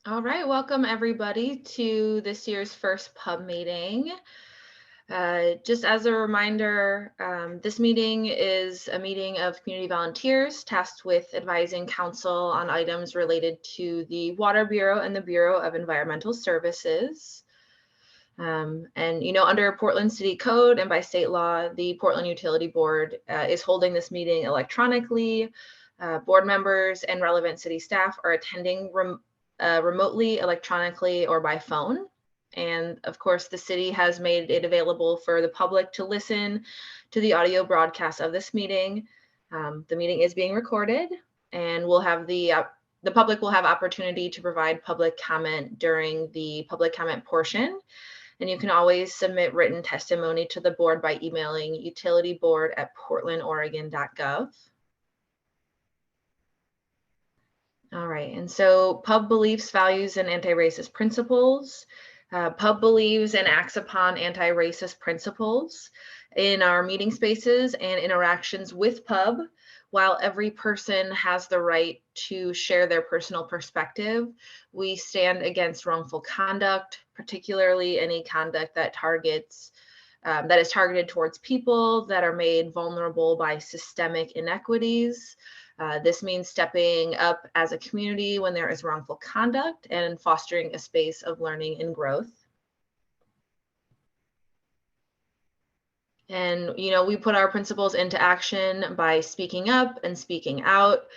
All right, welcome everybody to this year's first pub meeting. Just as a reminder, this meeting is a meeting of community volunteers tasked with advising council on items related to the Water Bureau and the Bureau of Environmental Services. Under Portland City Code and by state law, the Portland Utility Board is holding this meeting electronically. Board members and relevant city staff are attending remotely, electronically, or by phone. And of course, the city has made it available for the public to listen to the audio broadcast of this meeting. The meeting is being recorded, and we'll have the public will have opportunity to provide public comment during the public comment portion. And you can always submit written testimony to the board by emailing utilityboard@portlandoregon.gov. All right, and so PUB beliefs, values, and anti-racist principles. PUB believes and acts upon anti-racist principles in our meeting spaces and interactions with PUB. While every person has the right to share their personal perspective, we stand against wrongful conduct, particularly any conduct that is targeted towards people that are made vulnerable by systemic inequities. This means stepping up as a community when there is wrongful conduct and fostering a space of learning and growth. And, we put our principles into action by speaking up and speaking out,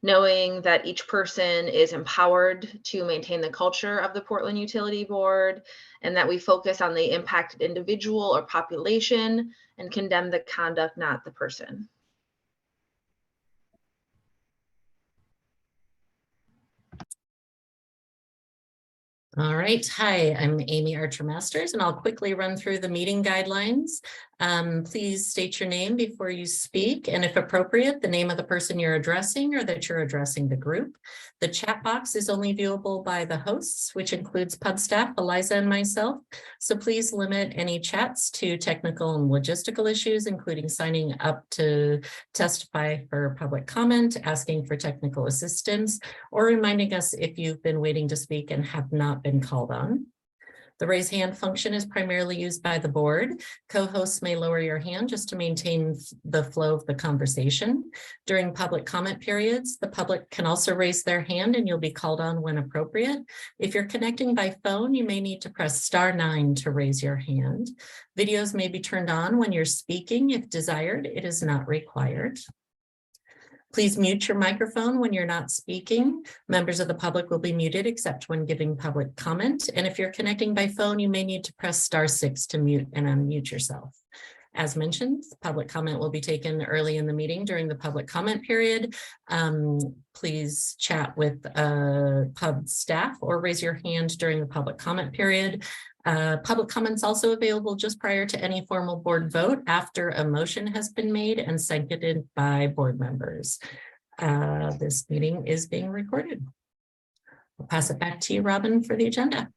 knowing that each person is empowered to maintain the culture of the Portland Utility Board, and that we focus on the impacted individual or population and condemn the conduct, not the person. All right. Hi, I'm Amy Archer-Masters, and I'll quickly run through the meeting guidelines. Please state your name before you speak, and if appropriate, the name of the person you're addressing or that you're addressing the group. The chat box is only viewable by the hosts, which includes PUB staff, Eliza and myself. So please limit any chats to technical and logistical issues, including signing up to testify for public comment, asking for technical assistance, or reminding us if you've been waiting to speak and have not been called on. The raise hand function is primarily used by the board. Co-hosts may lower your hand just to maintain the flow of the conversation. During public comment periods, the public can also raise their hand and you'll be called on when appropriate. If you're connecting by phone, you may need to press *9 to raise your hand. Videos may be turned on when you're speaking. If desired, it is not required. Please mute your microphone when you're not speaking. Members of the public will be muted except when giving public comment. And if you're connecting by phone, you may need to press *6 to mute and unmute yourself. As mentioned, public comment will be taken early in the meeting during the public comment period. Please chat with PUB staff or raise your hand during the public comment period. Public comments also available just prior to any formal board vote after a motion has been made and seconded by board members. This meeting is being recorded. I'll pass it back to you, Robin, for the agenda.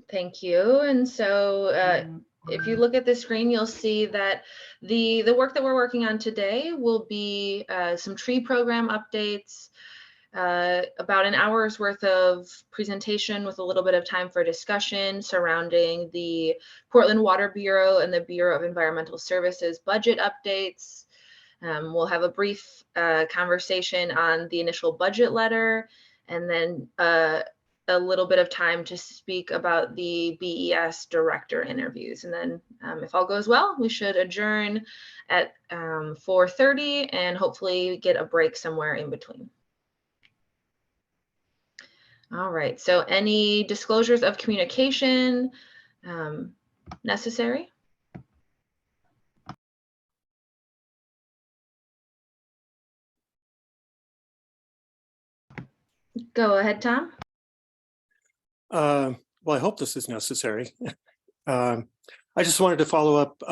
Thank you. And so if you look at the screen, you'll see that the work that we're working on today will be some tree program updates, about an hour's worth of presentation with a little bit of time for discussion surrounding the Portland Water Bureau and the Bureau of Environmental Services budget updates. We'll have a brief conversation on the initial budget letter, and then a little bit of time to speak about the BES director interviews. And then if all goes well, we should adjourn at 4:30 and hopefully get a break somewhere in between. All right, so any disclosures of communication necessary? Go ahead, Tom. Well, I hope this is necessary. I just wanted to follow up.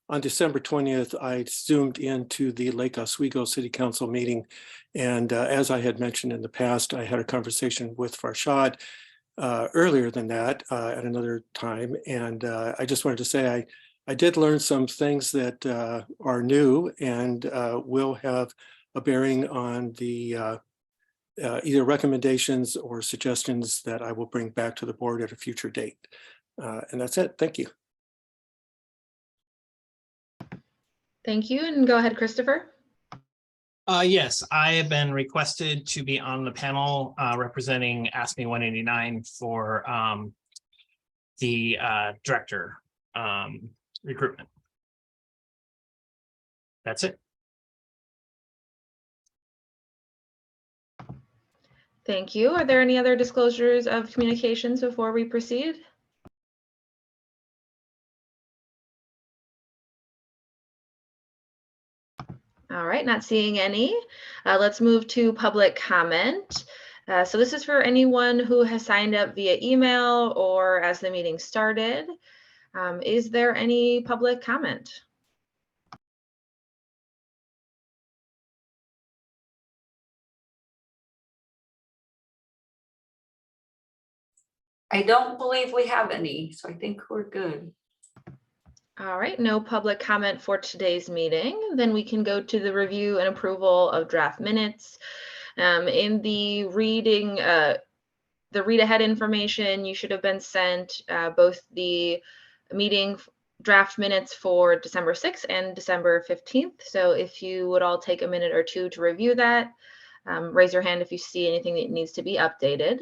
On December 20th, I zoomed into the Lake Oswego City Council meeting. And as I had mentioned in the past, I had a conversation with Farshad earlier than that at another time. And I just wanted to say I did learn some things that are new and will have a bearing on the either recommendations or suggestions that I will bring back to the board at a future date. And that's it. Thank you. Thank you. And go ahead, Christopher. Yes, I have been requested to be on the panel representing ASME 189 for the director recruitment. That's it. Thank you. Are there any other disclosures of communications before we proceed? All right, not seeing any. Let's move to public comment. So this is for anyone who has signed up via email or as the meeting started. Is there any public comment? I don't believe we have any, so I think we're good. All right, no public comment for today's meeting. Then we can go to the review and approval of draft minutes. In the read ahead information, you should have been sent both the meeting draft minutes for December 6th and December 15th. So if you would all take a minute or two to review that, raise your hand if you see anything that needs to be updated.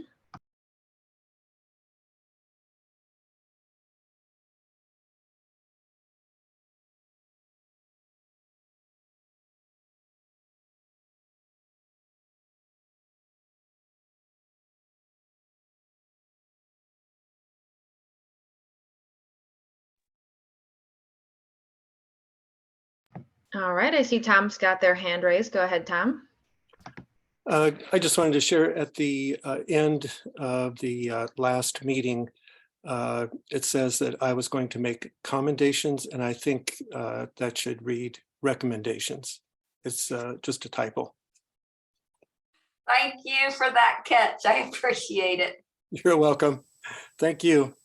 All right, I see Tom's got their hand raised. Go ahead, Tom. I just wanted to share at the end of the last meeting, it says that I was going to make commendations, and I think that should read recommendations. It's just a typo. Thank you for that catch. I appreciate it. You're welcome. Thank you.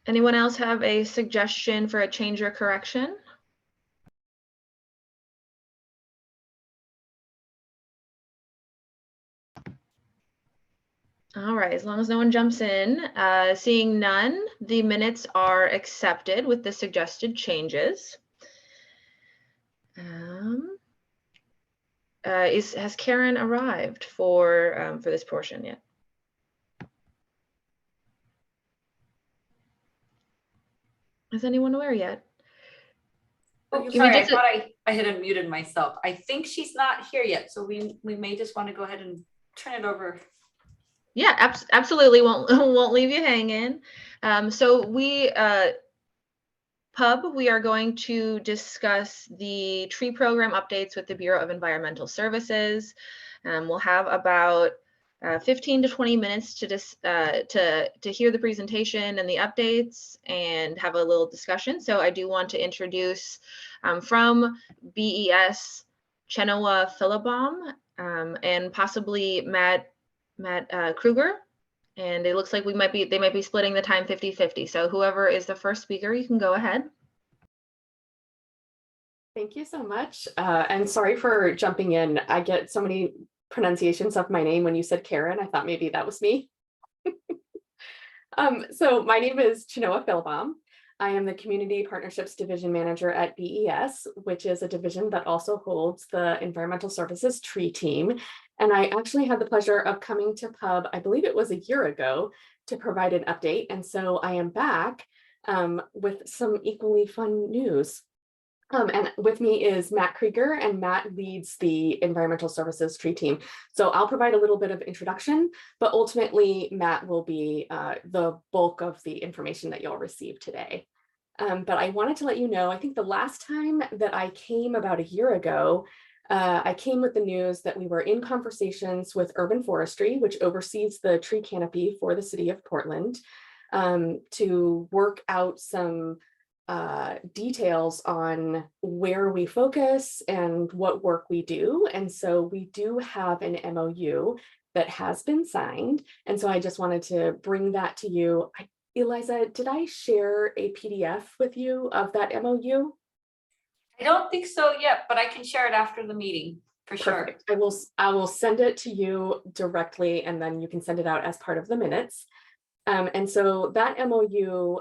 Anyone else have a suggestion for a change or correction? All right, as long as no one jumps in, seeing none, the minutes are accepted with the suggested changes. Has Karen arrived for this portion yet? Is anyone aware yet? Oh, sorry, I thought I had unmuted myself. I think she's not here yet, so we may just want to go ahead and turn it over. Yeah, absolutely. Won't leave you hanging. So we we are going to discuss the tree program updates with the Bureau of Environmental Services. We'll have about 15 to 20 minutes to hear the presentation and the updates and have a little discussion. So I do want to introduce from BES, Chenoa Philibaum, and possibly Matt Kruger. And it looks like they might be splitting the time 50-50. So whoever is the first speaker, you can go ahead. Thank you so much. And sorry for jumping in. I get so many pronunciations of my name. When you said Karen, I thought maybe that was me. So my name is Chenoa Philibaum. I am the Community Partnerships Division Manager at BES, which is a division that also holds the Environmental Services Tree Team. And I actually had the pleasure of coming to Pub, I believe it was a year ago, to provide an update. And so I am back with some equally fun news. And with me is Matt Krieger, and Matt leads the Environmental Services Tree Team. So I'll provide a little bit of introduction, but ultimately Matt will be the bulk of the information that you'll receive today. But I wanted to let you know, I think the last time that I came about a year ago, I came with the news that we were in conversations with Urban Forestry, which oversees the tree canopy for the city of Portland, to work out some details on where we focus and what work we do. And so we do have an MOU that has been signed. And so I just wanted to bring that to you. Eliza, did I share a PDF with you of that MOU? I don't think so yet, but I can share it after the meeting for sure. Perfect. I will send it to you directly, and then you can send it out as part of the minutes. And so that MOU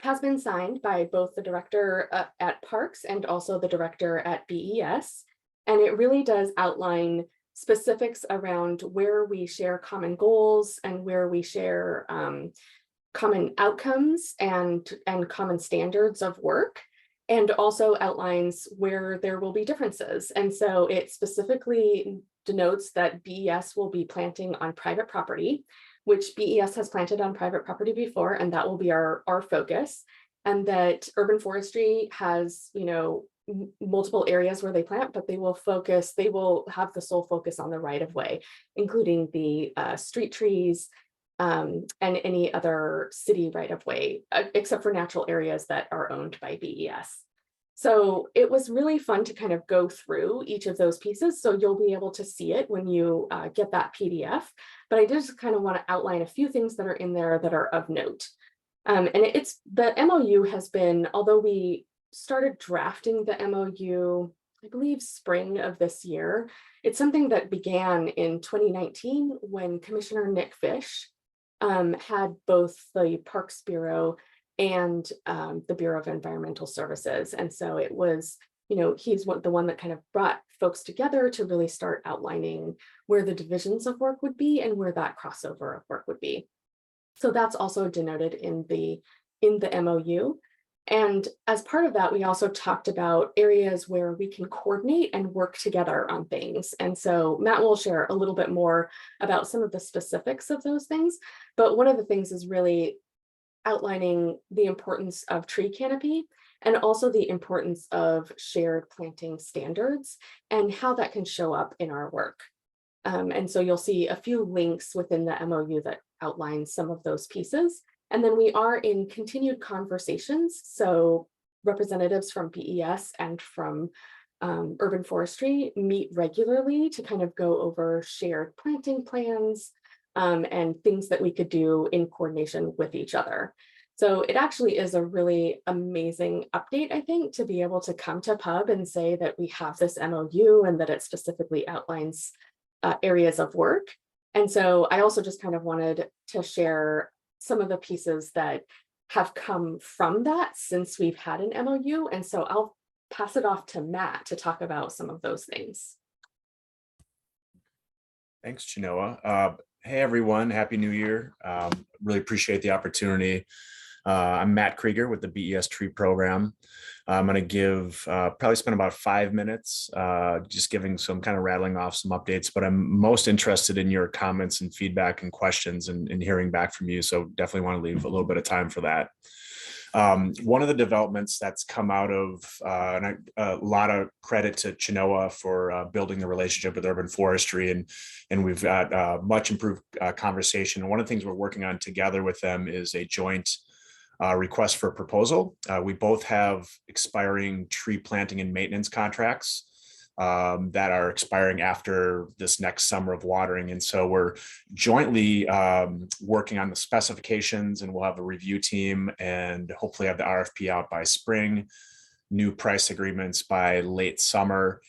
has been signed by both the director at Parks and also the director at BES. And it really does outline specifics around where we share common goals and where we share common outcomes and common standards of work, and also outlines where there will be differences. And so it specifically denotes that BES will be planting on private property, which BES has planted on private property before, and that will be our focus. And that urban forestry has, you know, multiple areas where they plant, but they will have the sole focus on the right of way, including the street trees and any other city right of way, except for natural areas that are owned by BES. So it was really fun to kind of go through each of those pieces. So you'll be able to see it when you get that PDF. But I just kind of want to outline a few things that are in there that are of note. And it's the MOU has been, although we started drafting the MOU, I believe spring of this year, it's something that began in 2019 when Commissioner Nick Fish had both the Parks Bureau and the Bureau of Environmental Services. And so it was, you know, he's the one that kind of brought folks together to really start outlining where the divisions of work would be and where that crossover of work would be. So that's also denoted in the MOU. And as part of that, we also talked about areas where we can coordinate and work together on things. And so Matt will share a little bit more about some of the specifics of those things. But one of the things is really outlining the importance of tree canopy and also the importance of shared planting standards and how that can show up in our work. And so you'll see a few links within the MOU that outline some of those pieces. And then we are in continued conversations. So representatives from BES and from urban forestry meet regularly to kind of go over shared planting plans and things that we could do in coordination with each other. So it actually is a really amazing update, I think, to be able to come to Pub and say that we have this MOU and that it specifically outlines areas of work. And so I also just kind of wanted to share some of the pieces that have come from that since we've had an MOU. And so I'll pass it off to Matt to talk about some of those things. Thanks, Chenoa. Hey, everyone. Happy New Year. Really appreciate the opportunity. I'm Matt Krieger with the BES Tree Program. I'm going to probably spend about 5 minutes just giving some kind of rattling off some updates, but I'm most interested in your comments and feedback and questions and hearing back from you. So definitely want to leave a little bit of time for that. One of the developments that's come out of, and a lot of credit to Chenoa for building the relationship with urban forestry, and we've got much improved conversation. And one of the things we're working on together with them is a joint request for proposal. We both have expiring tree planting and maintenance contracts that are expiring after this next summer of watering. And so we're jointly working on the specifications, and we'll have a review team and hopefully have the RFP out by spring, new price agreements by late summer.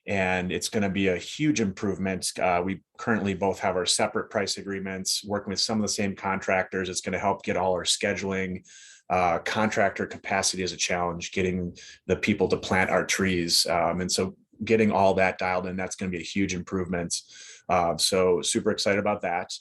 And it's going to be a huge improvement. We currently both have our separate price agreements, working with some of the same contractors. It's going to help get all our scheduling. Contractor capacity is a challenge, getting the people to plant our trees. And so getting all that dialed in, that's going to be a huge improvement. So super excited about that.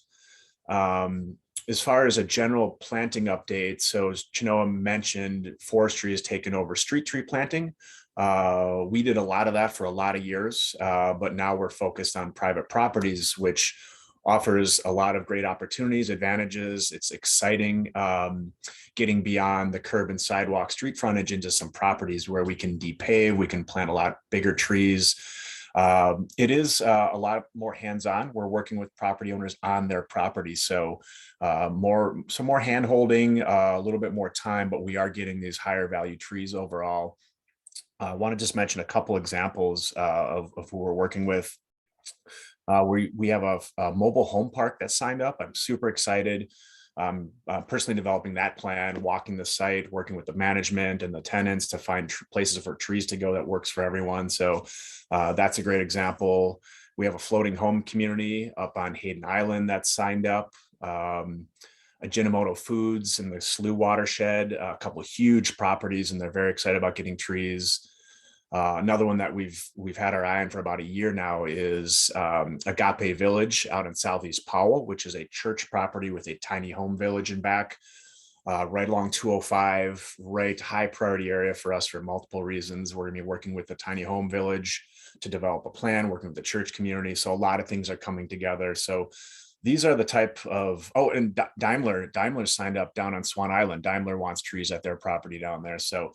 As far as a general planting update, so as Chenoa mentioned, forestry has taken over street tree planting. We did a lot of that for a lot of years, but now we're focused on private properties, which offers a lot of great opportunities, advantages. It's exciting getting beyond the curb and sidewalk street frontage into some properties where we can depave, we can plant a lot bigger trees. It is a lot more hands-on. We're working with property owners on their property. So some more hand-holding, a little bit more time, but we are getting these higher value trees overall. I want to just mention a couple examples of who we're working with. We have a mobile home park that signed up. I'm super excited. personally developing that plan, walking the site, working with the management and the tenants to find places for trees to go that works for everyone. So that's a great example. We have a floating home community up on Hayden Island that's signed up. Ajinomoto Foods in the Slough watershed, a couple of huge properties, and they're very excited about getting trees. Another one that we've had our eye on for about a year now is Agape Village out in Southeast Powell, which is a church property with a tiny home village in back, right along 205, right high priority area for us for multiple reasons. We're gonna be working with the tiny home village to develop a plan, working with the church community. So a lot of things are coming together. So these are the type of, oh, and Daimler signed up down on Swan Island. Daimler wants trees at their property down there. So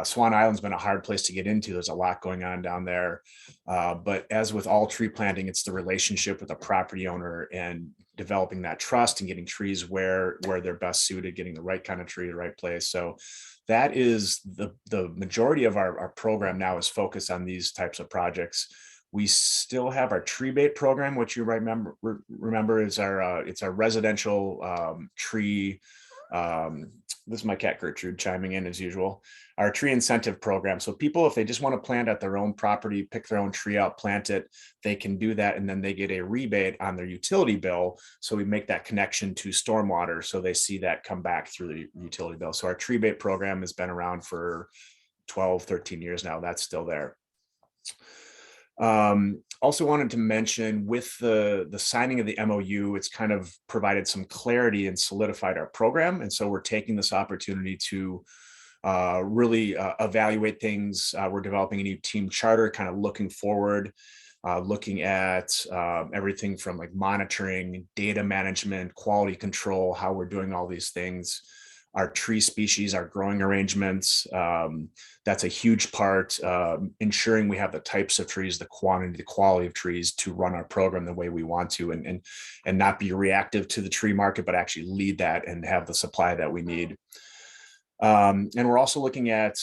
Swan Island's been a hard place to get into. There's a lot going on down there. But as with all tree planting, it's the relationship with the property owner and developing that trust and getting trees where they're best suited, getting the right kind of tree, the right place. So that is the majority of our program now is focused on these types of projects. We still have our tree bait program, which you remember is it's our residential tree. This is my cat Gertrude chiming in as usual. Our tree incentive program. So people, if they just want to plant at their own property, pick their own tree out, plant it, they can do that. And then they get a rebate on their utility bill. So we make that connection to stormwater. So they see that come back through the utility bill. So our tree bait program has been around for 12, 13 years now. That's still there. Also wanted to mention with the signing of the MOU, it's kind of provided some clarity and solidified our program. And so we're taking this opportunity to really evaluate things. We're developing a new team charter, kind of looking forward, looking at everything from like monitoring, data management, quality control, how we're doing all these things. Our tree species, our growing arrangements, that's a huge part, ensuring we have the types of trees, the quantity, the quality of trees to run our program the way we want to and not be reactive to the tree market, but actually lead that and have the supply that we need. And we're also looking at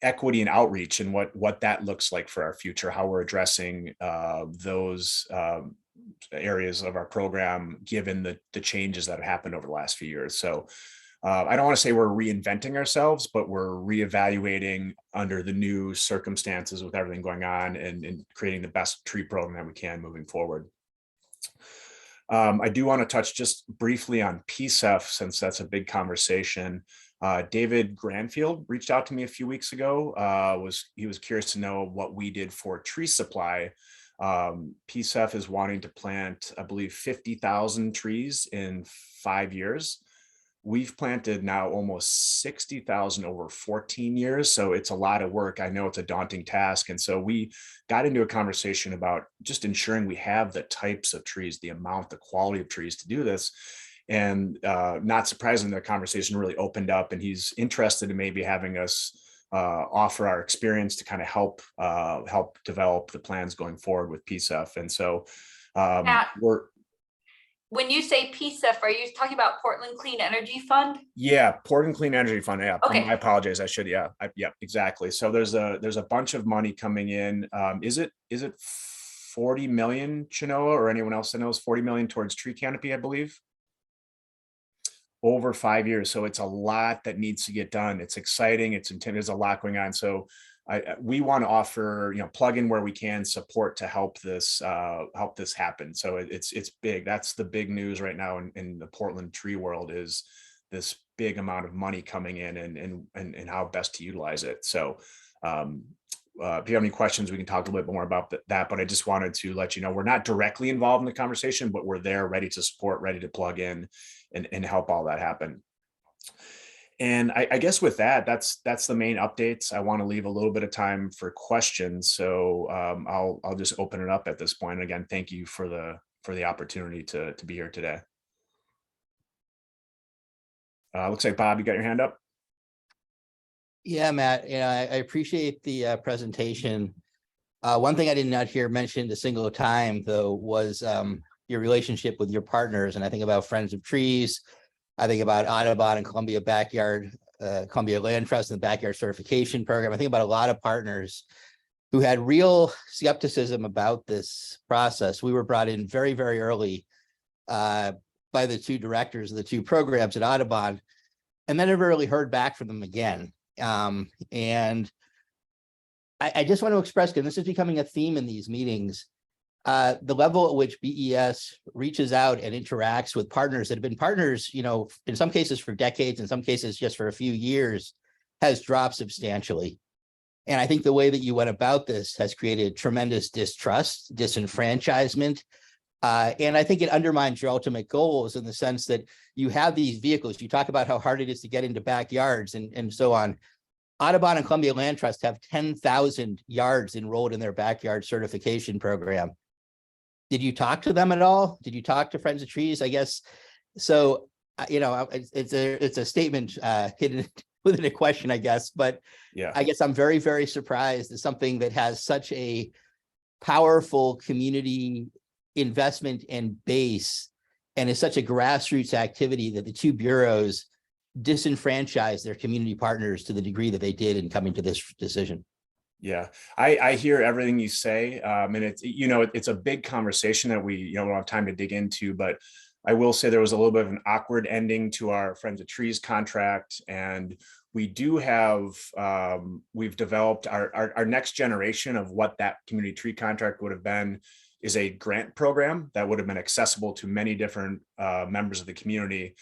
equity and outreach and what that looks like for our future, how we're addressing those areas of our program, given the changes that have happened over the last few years. So I don't want to say we're reinventing ourselves, but we're reevaluating under the new circumstances with everything going on and creating the best tree program that we can moving forward. I do want to touch just briefly on PSEF, since that's a big conversation. David Granfield reached out to me a few weeks ago. He was curious to know what we did for tree supply. PSEF is wanting to plant, I believe, 50,000 trees in 5 years. We've planted now almost 60,000 over 14 years. So it's a lot of work. I know it's a daunting task. And so we got into a conversation about just ensuring we have the types of trees, the amount, the quality of trees to do this. And not surprisingly, the conversation really opened up, and he's interested in maybe having us offer our experience to kind of help develop the plans going forward with PSEF. And so when you say PSEF, are you talking about Portland Clean Energy Fund? Yeah, Portland Clean Energy Fund. Yeah, okay. I apologize. I should. Yeah, exactly. So there's a bunch of money coming in. Is it 40 million, Chinoa, or anyone else that knows? 40 million towards tree canopy, I believe, over 5 years. So it's a lot that needs to get done. It's exciting. It's intended. There's a lot going on. So we want to offer, plug in where we can, support to help this happen. So it's big. That's the big news right now in the Portland tree world, is this big amount of money coming in and how best to utilize it. So if you have any questions, we can talk a little bit more about that, but I just wanted to let you know, we're not directly involved in the conversation, but we're there ready to support, ready to plug in and help all that happen. And I guess with that's the main updates. I want to leave a little bit of time for questions. So I'll just open it up at this point. Again, thank you for the opportunity to be here today. Looks like Bob, you got your hand up. Yeah, Matt, I appreciate the presentation. One thing I did not hear mentioned a single time, though, was your relationship with your partners. And I think about Friends of Trees. I think about Audubon and Columbia Land Trust and the Backyard Certification Program. I think about a lot of partners who had real skepticism about this process. We were brought in very, very early, but by the two directors of the two programs at Audubon, and then never really heard back from them again. And I just want to express, because this is becoming a theme in these meetings, the level at which BES reaches out and interacts with partners that have been partners, you know, in some cases for decades, in some cases just for a few years, has dropped substantially. And I think the way that you went about this has created tremendous distrust, disenfranchisement, and I think it undermines your ultimate goals in the sense that you have these vehicles. You talk about how hard it is to get into backyards and so on. Audubon and Columbia Land Trust have 10,000 yards enrolled in their backyard certification program. Did you talk to them at all? Did you talk to Friends of Trees? I guess so. You know, it's a statement hidden within a question, I guess. But Yeah, I guess I'm very, very surprised that something that has such a powerful community investment and base, and is such a grassroots activity, that the two bureaus disenfranchise their community partners to the degree that they did in coming to this decision. yeah, I hear everything you say, and it's, you know, it's a big conversation that we, you know, don't have time to dig into, but I will say there was a little bit of an awkward ending to our Friends of Trees contract, and we do have, we've developed our next generation of what that community tree contract would have been is a grant program that would have been accessible to many different members of the community.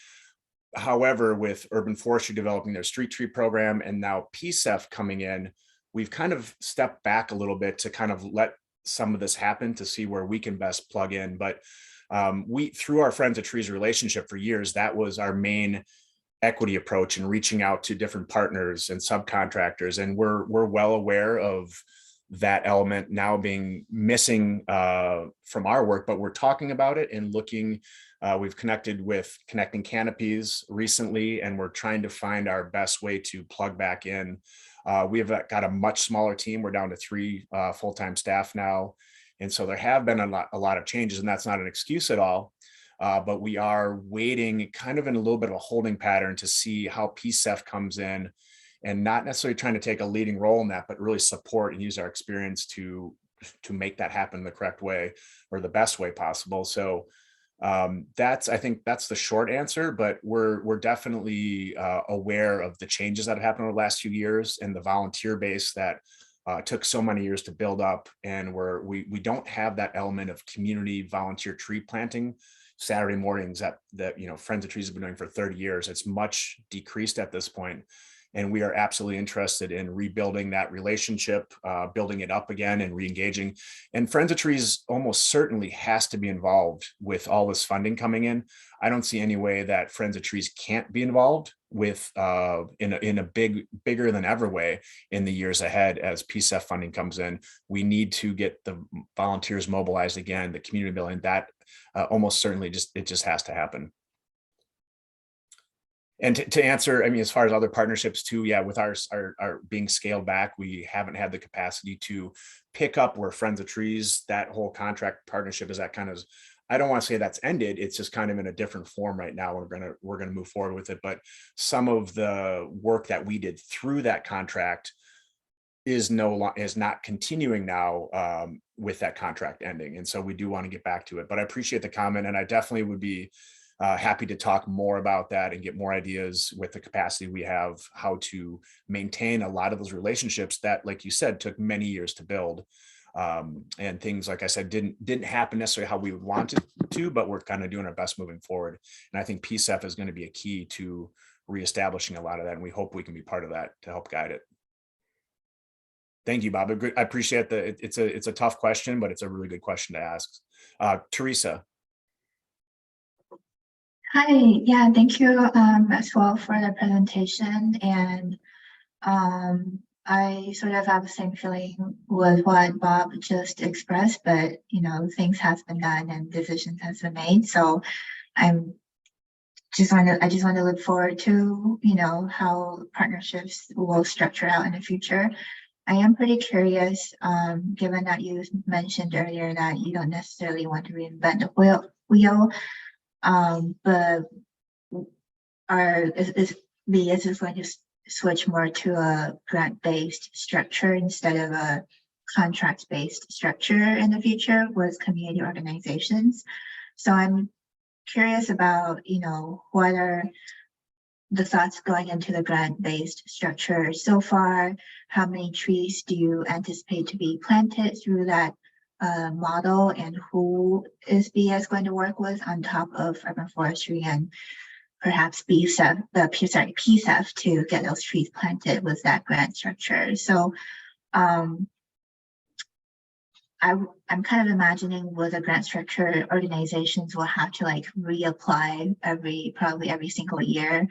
However, with Urban Forestry developing their street tree program and now PSEF coming in, we've kind of stepped back a little bit to kind of let some of this happen to see where we can best plug in. But we, through our Friends of Trees relationship for years, that was our main equity approach in reaching out to different partners and subcontractors. And we're well aware of that element now being missing from our work, but we're talking about it and looking. We've connected with Connecting Canopies recently, and we're trying to find our best way to plug back in. We have got a much smaller team. We're down to 3 full-time staff now. And so there have been a lot of changes, and that's not an excuse at all. But we are waiting kind of in a little bit of a holding pattern to see how PSEF comes in, and not necessarily trying to take a leading role in that, but really support and use our experience to make that happen the correct way or the best way possible. So I think that's the short answer, but we're definitely aware of the changes that have happened over the last few years and the volunteer base that took so many years to build up. And we don't have that element of community volunteer tree planting Saturday mornings that you know, Friends of Trees have been doing for 30 years. It's much decreased at this point. And we are absolutely interested in rebuilding that relationship, building it up again and re-engaging. And Friends of Trees almost certainly has to be involved with all this funding coming in. I don't see any way that Friends of Trees can't be involved with in a bigger than ever way in the years ahead as PSEF funding comes in. We need to get the volunteers mobilized again, the community building, that almost certainly it just has to happen. And to answer, I mean, as far as other partnerships too, yeah, with our being scaled back, we haven't had the capacity to pick up where Friends of Trees, that whole contract partnership is, that kind of, I don't want to say that's ended. It's just kind of in a different form right now. We're gonna move forward with it. But some of the work that we did through that contract is not continuing now with that contract ending. And so we do want to get back to it. But I appreciate the comment, and I definitely would be happy to talk more about that and get more ideas with the capacity we have, how to maintain a lot of those relationships that, like you said, took many years to build. And things, like I said, didn't happen necessarily how we would want it to, but we're kind of doing our best moving forward. And I think PSEF is going to be a key to reestablishing a lot of that. And we hope we can be part of that to help guide it. Thank you, Bob. I appreciate it's a tough question, but it's a really good question to ask. Teresa. Hi, yeah, thank you as well for the presentation. And I sort of have the same feeling with what Bob just expressed, but you know, things have been done and decisions has been made. So I just want to look forward to, you know, how partnerships will structure out in the future. I am pretty curious, given that you mentioned earlier that you don't necessarily want to reinvent the wheel. But is BES going to switch more to a grant-based structure instead of a contract-based structure in the future with community organizations? So I'm curious about, what are the thoughts going into the grant-based structure so far? How many trees do you anticipate to be planted through that model, and who is BS going to work with on top of urban forestry and perhaps PSEF to get those trees planted with that grant structure? So I'm kind of imagining with a grant structure, organizations will have to like reapply probably every single year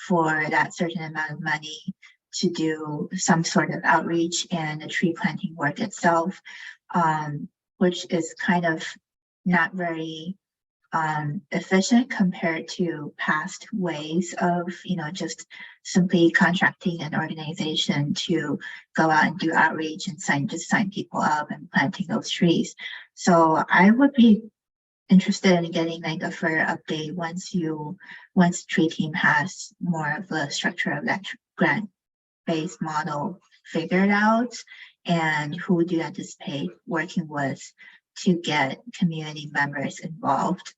for that certain amount of money to do some sort of outreach and the tree planting work itself, which is kind of not very efficient compared to past ways of, just simply contracting an organization to go out and do outreach and sign people up and planting those trees. So I would be interested in getting like a further update once the tree team has more of the structure of that grant-based model figured out, and who do you anticipate working with to get community members involved.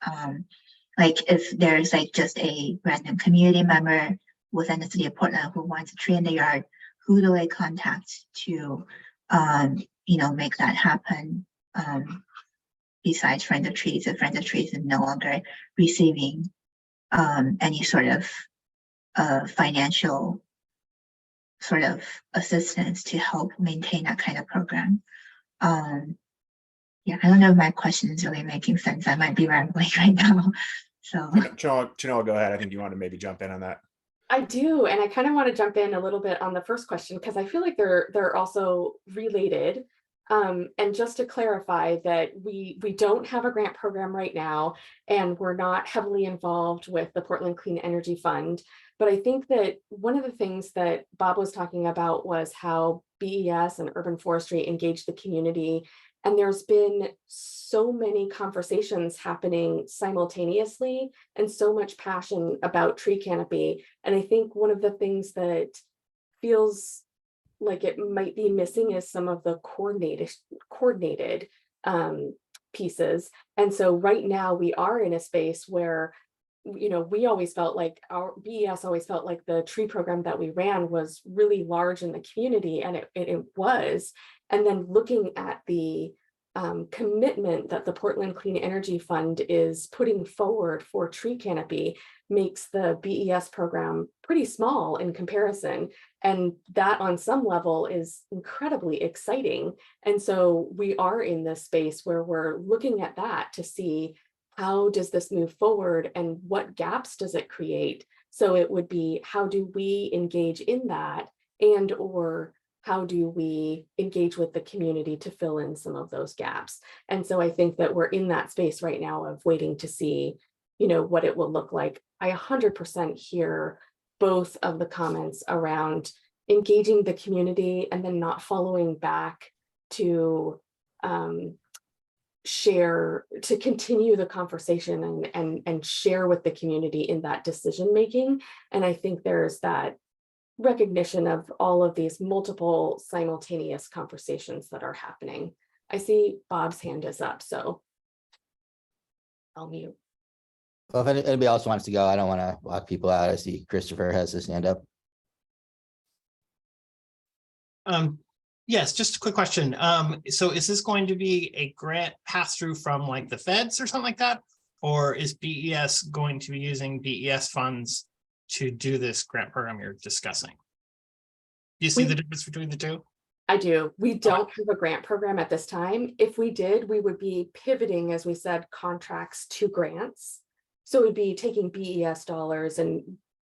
Like if there's like just a random community member within the city of Portland who wants a tree in the yard, who do I contact to, make that happen? Besides Friends of Trees, if Friends of Trees is no longer receiving any sort of financial sort of assistance to help maintain that kind of program. Yeah, I don't know if my question is really making sense. I might be rambling right now. So Janelle, go ahead. I think you want to maybe jump in on that. I do, and I kind of want to jump in a little bit on the first question because I feel like they're also related. And just to clarify that we don't have a grant program right now, and we're not heavily involved with the Portland Clean Energy Fund. But I think that one of the things that Bob was talking about was how BES and urban forestry engage the community. And there's been so many conversations happening simultaneously and so much passion about tree canopy. And I think one of the things that feels like it might be missing is some of the coordinated pieces. And so right now we are in a space where, we always felt like our BES always felt like the tree program that we ran was really large in the community, and it was. And then looking at the commitment that the Portland Clean Energy Fund is putting forward for tree canopy makes the BES program pretty small in comparison. And that on some level is incredibly exciting. And so we are in this space where we're looking at that to see how does this move forward and what gaps does it create? So it would be, how do we engage in that, and or how do we engage with the community to fill in some of those gaps? And so I think that we're in that space right now of waiting to see, what it will look like. I 100% hear both of the comments around engaging the community and then not following back to share, to continue the conversation and share with the community in that decision making. And I think there's that recognition of all of these multiple simultaneous conversations that are happening. I see Bob's hand is up, so I'll mute. Well, if anybody else wants to go, I don't want to lock people out. I see Christopher has his hand up. Yes, just a quick question. So is this going to be a grant pass through from like the feds or something like that? Or is BES going to be using BES funds to do this grant program you're discussing? Do you see the difference between the two? I do. We don't have a grant program at this time. If we did, we would be pivoting, as we said, contracts to grants. So it would be taking BES dollars and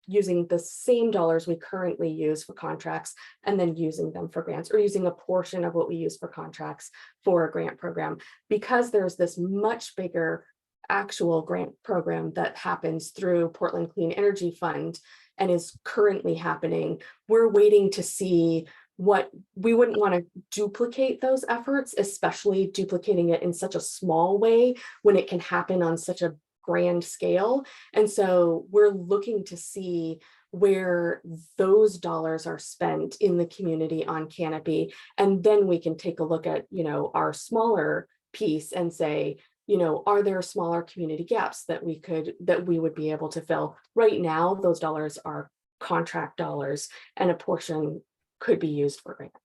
using the same dollars we currently use for contracts and then using them for grants, or using a portion of what we use for contracts for a grant program. Because there's this much bigger actual grant program that happens through Portland Clean Energy Fund and is currently happening, we're waiting to see what we wouldn't want to duplicate those efforts, especially duplicating it in such a small way when it can happen on such a grand scale. And so we're looking to see where those dollars are spent in the community on canopy. And then we can take a look at, our smaller piece and say, are there smaller community gaps that we would be able to fill? Right now, those dollars are contract dollars, and a portion could be used for grants.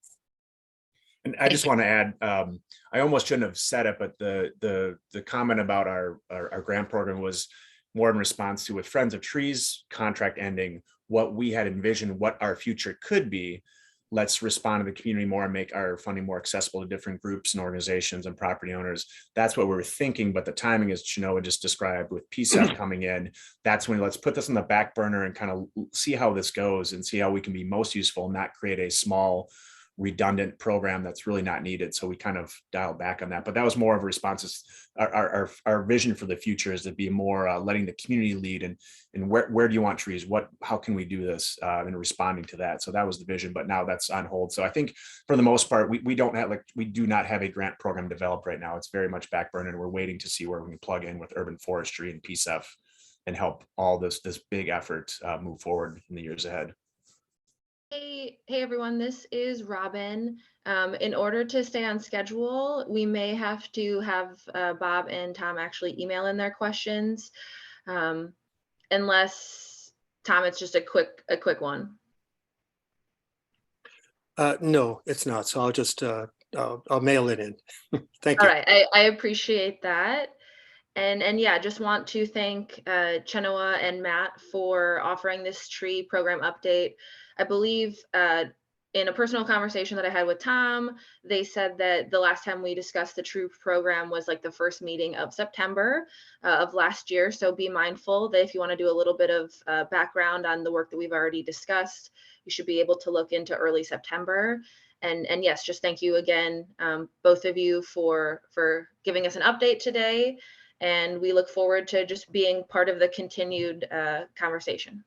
And I just want to add, I almost shouldn't have said it, but the comment about our grant program was more in response to, with Friends of Trees contract ending, what we had envisioned, what our future could be. Let's respond to the community more and make our funding more accessible to different groups and organizations and property owners. That's what we were thinking, but the timing, as Chinoa just described, with PSEP coming in, that's when let's put this on the back burner and kind of see how this goes and see how we can be most useful, not create a small redundant program that's really not needed. So we kind of dialed back on that, but that was more of a response. Our vision for the future is to be more letting the community lead and where do you want trees? How can we do this and responding to that? So that was the vision, but now that's on hold. So I think for the most part, we do not have a grant program developed right now. It's very much back burner, and we're waiting to see where we can plug in with urban forestry and PSEF and help all this big effort move forward in the years ahead. Hey everyone, this is Robin. In order to stay on schedule, we may have to have Bob and Tom actually email in their questions. Unless, Tom, it's just a quick one. No, it's not. So I'll just, I'll mail it in. Thank you. All right, I appreciate that. And yeah, just want to thank Chenoa and Matt for offering this tree program update. I believe in a personal conversation that I had with Tom, they said that the last time we discussed the tree program was like the first meeting of September of last year. So be mindful that if you want to do a little bit of background on the work that we've already discussed, you should be able to look into early September. And yes, just thank you again, both of you for giving us an update today. And we look forward to just being part of the continued conversation.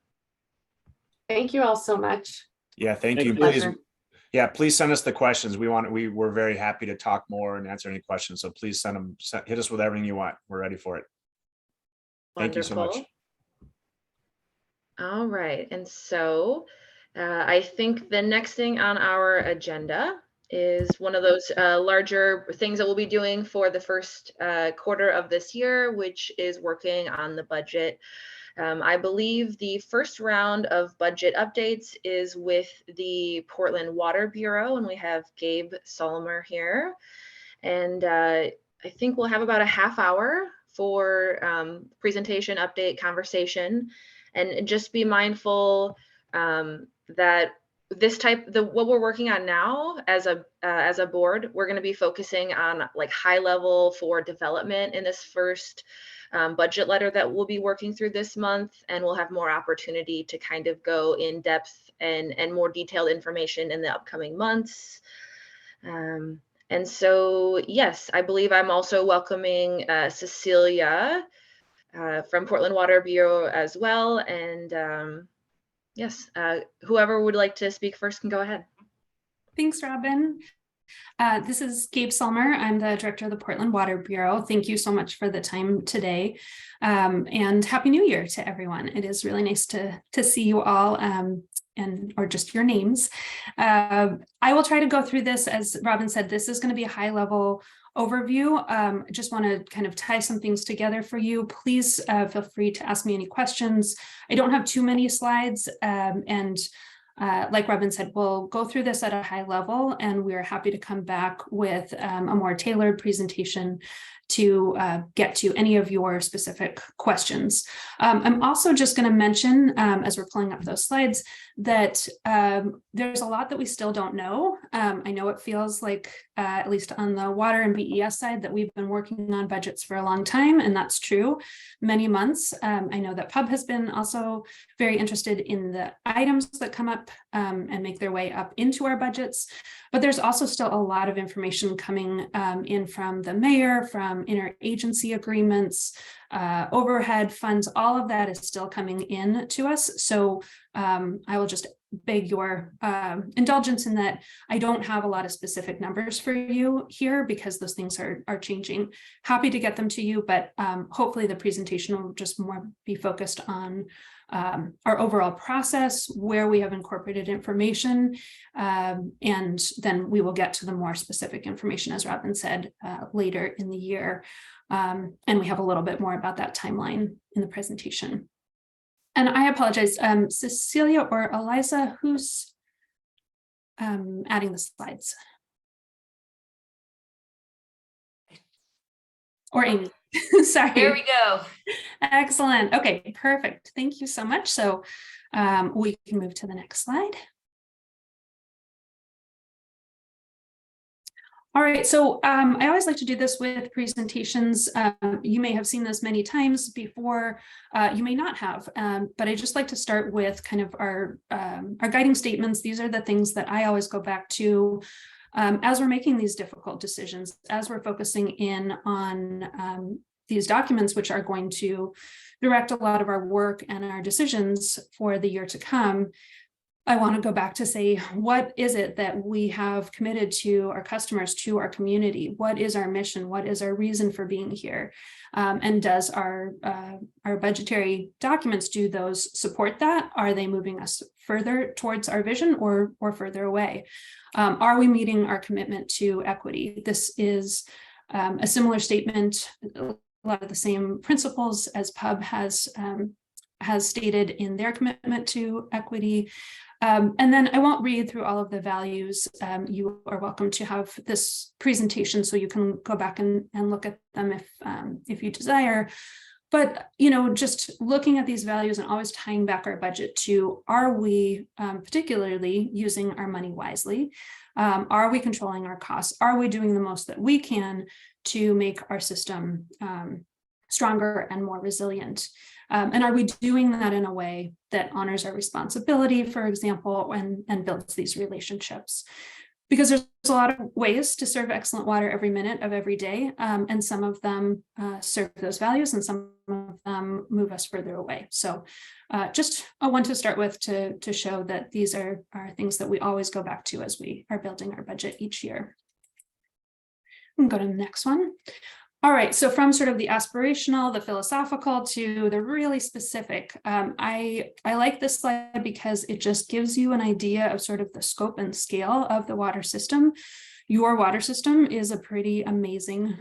Thank you all so much. Yeah, thank you. Please send us the questions. We're very happy to talk more and answer any questions. So please hit us with everything you want. We're ready for it. Thank you so much. All right. And so I think the next thing on our agenda is one of those larger things that we'll be doing for the first quarter of this year, which is working on the budget. I believe the first round of budget updates is with the Portland Water Bureau, and we have Gabe Solmer here. And I think we'll have about a half hour for presentation, update, conversation, and just be mindful that what we're working on now as a board, we're going to be focusing on like high level for development in this first budget letter that we'll be working through this month, and we'll have more opportunity to kind of go in depth and more detailed information in the upcoming months. And so, yes, I believe I'm also welcoming Cecilia from Portland Water Bureau as well. And yes, whoever would like to speak first can go ahead. Thanks, Robin. This is Gabe Solmer. I'm the director of the Portland Water Bureau. Thank you so much for the time today. And Happy New Year to everyone. It is really nice to see you all or just your names. I will try to go through this. As Robin said, this is going to be a high level overview. I just want to kind of tie some things together for you. Please feel free to ask me any questions. I don't have too many slides, like Robin said, we'll go through this at a high level, and we're happy to come back with a more tailored presentation to get to any of your specific questions. I'm also just going to mention, as we're pulling up those slides, that there's a lot that we still don't know. I know it feels like, at least on the water and BES side, that we've been working on budgets for a long time, and that's true, many months. I know that Pub has been also very interested in the items that come up and make their way up into our budgets, but there's also still a lot of information coming in from the mayor, from interagency agreements, overhead funds. All of that is still coming in to us. So I will just beg your indulgence in that I don't have a lot of specific numbers for you here because those things are changing. Happy to get them to you, but hopefully the presentation will just more be focused on our overall process, where we have incorporated information, and then we will get to the more specific information, as Robin said, later in the year. And we have a little bit more about that timeline in the presentation. And I apologize, Cecilia or Eliza, who's adding the slides? Or Amy, sorry. There we go. Excellent. Okay, perfect. Thank you so much. So we can move to the next slide. All right, so I always like to do this with presentations. You may have seen this many times before, you may not have, but I just like to start with kind of our guiding statements. These are the things that I always go back to as we're making these difficult decisions, as we're focusing in on these documents, which are going to direct a lot of our work and our decisions for the year to come. I want to go back to say, what is it that we have committed to our customers, to our community? What is our mission? What is our reason for being here? And does our budgetary documents, do those support that? Are they moving us further towards our vision or further away? Are we meeting our commitment to equity? This is a similar statement, a lot of the same principles as PUB has stated in their commitment to equity. And then I won't read through all of the values. You are welcome to have this presentation so you can go back and look at them if you desire. But, you know, just looking at these values and always tying back our budget to, are we particularly using our money wisely? Are we controlling our costs? Are we doing the most that we can to make our system stronger and more resilient? And are we doing that in a way that honors our responsibility, for example, and builds these relationships? Because there's a lot of ways to serve excellent water every minute of every day, and some of them serve those values and some of them move us further away. So just I want to start with to show that these are things that we always go back to as we are building our budget each year. We'll go to the next one. All right, so from sort of the aspirational, the philosophical to the really specific, I like this slide because it just gives you an idea of sort of the scope and scale of the water system. Your water system is a pretty amazing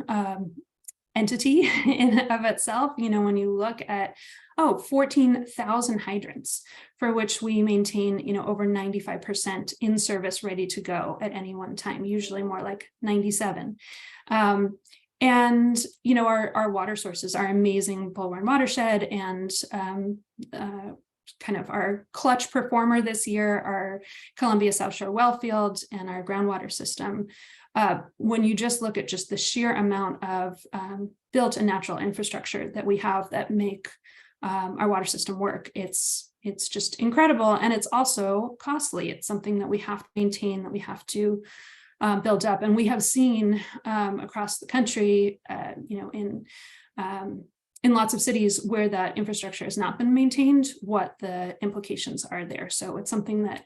entity in and of itself. You know, when you look at 14,000 hydrants for which we maintain, you know, over 95% in service, ready to go at any one time, usually more like 97. And, you know, our water sources are amazing. Bullhorn Watershed and kind of our clutch performer this year, our Columbia South Shore Wellfield and our groundwater system. When you just look at just the sheer amount of built and natural infrastructure that we have that make our water system work, it's just incredible. And it's also costly. It's something that we have to maintain, that we have to build up. And we have seen across the country, you know, in lots of cities where that infrastructure has not been maintained, what the implications are there. So it's something that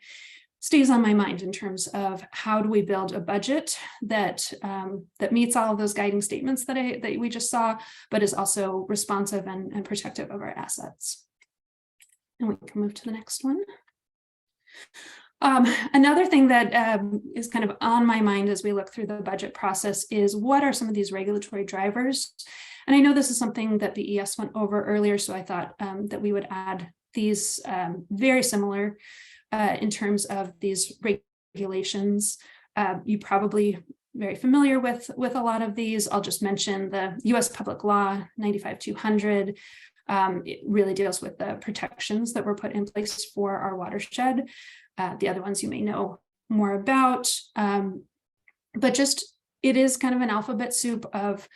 stays on my mind in terms of how do we build a budget that that meets all of those guiding statements that we just saw, but is also responsive and protective of our assets. And we can move to the next one. Another thing that is kind of on my mind as we look through the budget process is, what are some of these regulatory drivers? And I know this is something that the ES went over earlier, so I thought that we would add these very similar in terms of these regulations. You probably very familiar with a lot of these. I'll just mention the US Public Law 95-200. It really deals with the protections that were put in place for our watershed. The other ones you may know more about, but just it is kind of an alphabet soup of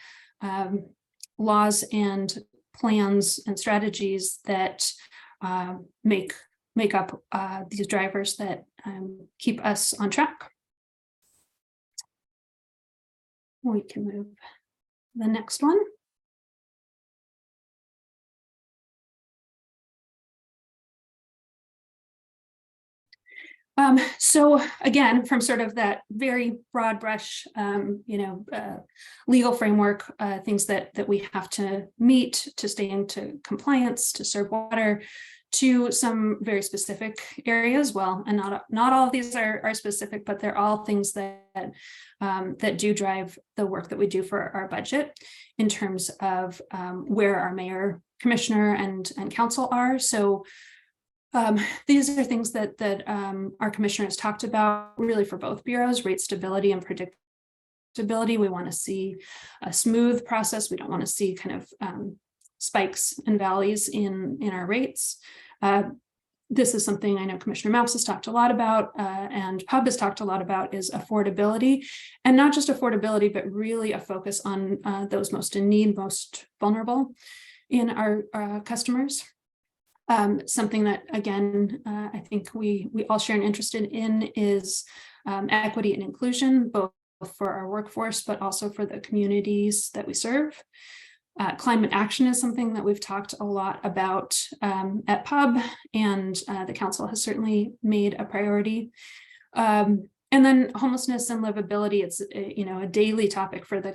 laws and plans and strategies that make up these drivers that keep us on track. We can move to the next one. So again, from sort of that very broad brush, legal framework, things that we have to meet to stay into compliance, to serve water, to some very specific areas. Well, and not all of these are specific, but they're all things that do drive the work that we do for our budget in terms of where our mayor, commissioner, and council are. So these are things that our commissioner has talked about really for both bureaus: rate stability and predictability. We want to see a smooth process. We don't want to see kind of spikes and valleys in our rates. This is something I know Commissioner Maps has talked a lot about, and Pub has talked a lot about, is affordability, and not just affordability, but really a focus on those most in need, most vulnerable in our customers. Something that, again, I think we all share an interest in is equity and inclusion, both for our workforce, but also for the communities that we serve. Climate action is something that we've talked a lot about at Pub, and the council has certainly made a priority. And then homelessness and livability, it's a daily topic for the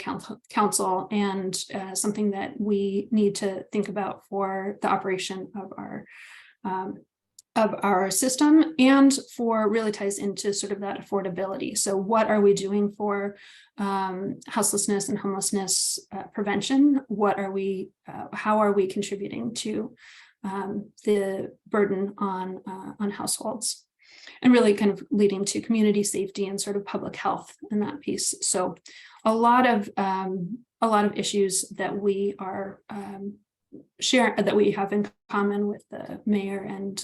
council, and something that we need to think about for the operation of our system, and for really ties into sort of that affordability. So what are we doing for houselessness and homelessness prevention? How are we contributing to the burden on households? And really kind of leading to community safety and sort of public health in that piece. So a lot of issues that we are that we have in common with the mayor and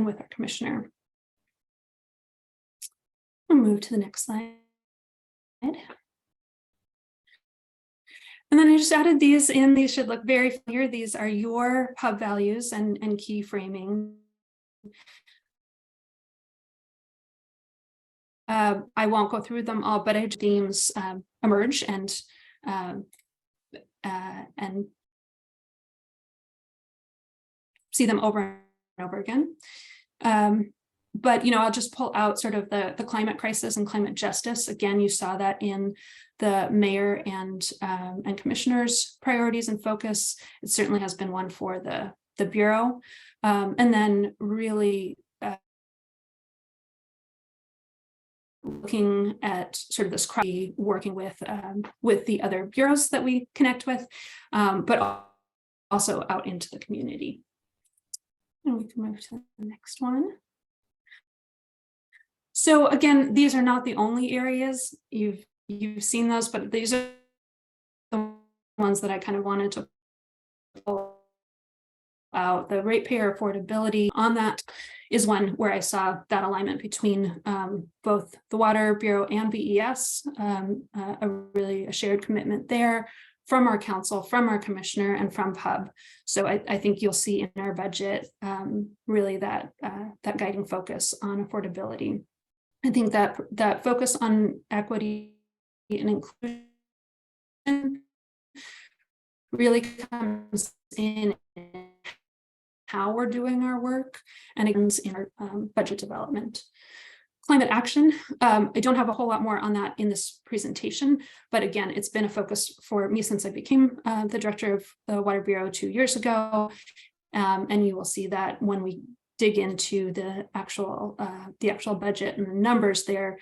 with our commissioner. I'll move to the next slide. And then I just added these in. These should look very familiar. These are your Pub values and key framing. I won't go through them all, but themes emerge and see them over and over again. But I'll just pull out sort of the climate crisis and climate justice. Again, you saw that in the mayor and commissioner's priorities and focus. It certainly has been one for the bureau, and then really looking at sort of this working with the other bureaus that we connect with, but also out into the community. And we can move to the next one. So again, these are not the only areas. You've seen those, but these are the ones that I kind of wanted to pull out. The ratepayer affordability on that is one where I saw that alignment between both the Water Bureau and BES, a shared commitment there from our council, from our commissioner, and from Pub. So I think you'll see in our budget really that guiding focus on affordability. I think that focus on equity and inclusion really comes in how we're doing our work, and it comes in our budget development. Climate action, I don't have a whole lot more on that in this presentation, but again, it's been a focus for me since I became the director of the Water Bureau 2 years ago, and you will see that when we dig into the actual budget and the numbers there,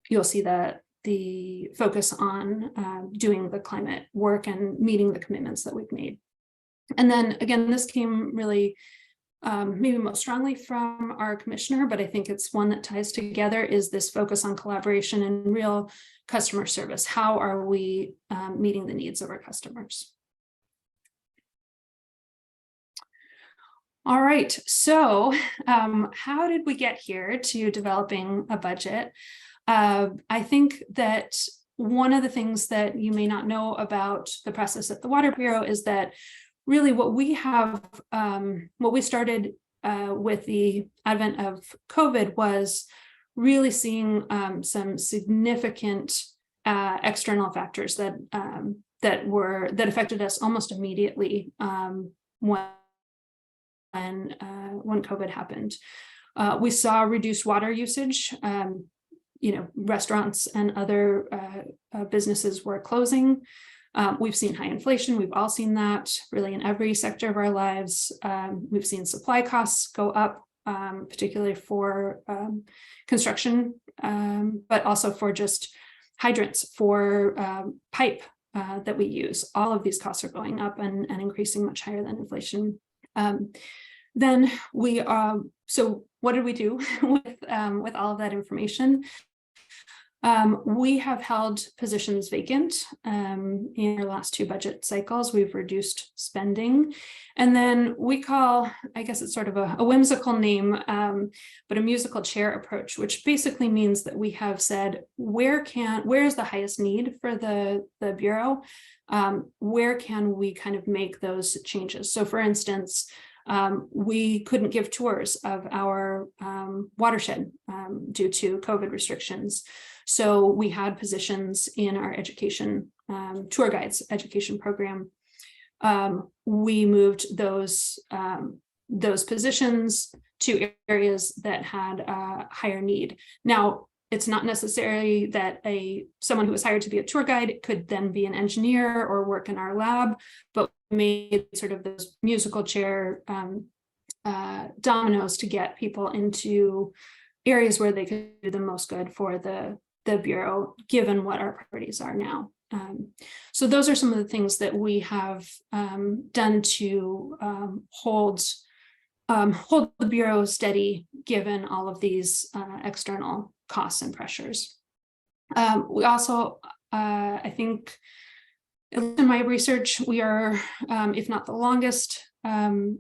you'll see that the focus on doing the climate work and meeting the commitments that we've made. And then again, this came really maybe most strongly from our commissioner, but I think it's one that ties together, is this focus on collaboration and real customer service. How are we meeting the needs of our customers? All right, so how did we get here to developing a budget? I think that one of the things that you may not know about the process at the Water Bureau is that really what we have, what we started with the advent of COVID was really seeing some significant external factors that affected us almost immediately when COVID happened. We saw reduced water usage. Restaurants and other businesses were closing. We've seen high inflation. We've all seen that really in every sector of our lives. We've seen supply costs go up, particularly for construction, but also for just hydrants, for pipe that we use. All of these costs are going up and increasing much higher than inflation. Then we so what did we do with all of that information? We have held positions vacant in our last 2 budget cycles. We've reduced spending. And then we call, I guess it's sort of a whimsical name, but a musical chair approach, which basically means that we have said, where is the highest need for the Bureau? Where can we kind of make those changes? So for instance, we couldn't give tours of our watershed due to COVID restrictions. So we had positions in our education, tour guides education program. We moved those positions to areas that had higher need. Now, it's not necessarily that someone who was hired to be a tour guide could then be an engineer or work in our lab, but we made sort of those musical chair dominoes to get people into areas where they could do the most good for the Bureau, given what our priorities are now. So those are some of the things that we have done to hold the Bureau steady, given all of these external costs and pressures. We also, I think, in my research, we are, if not the longest, the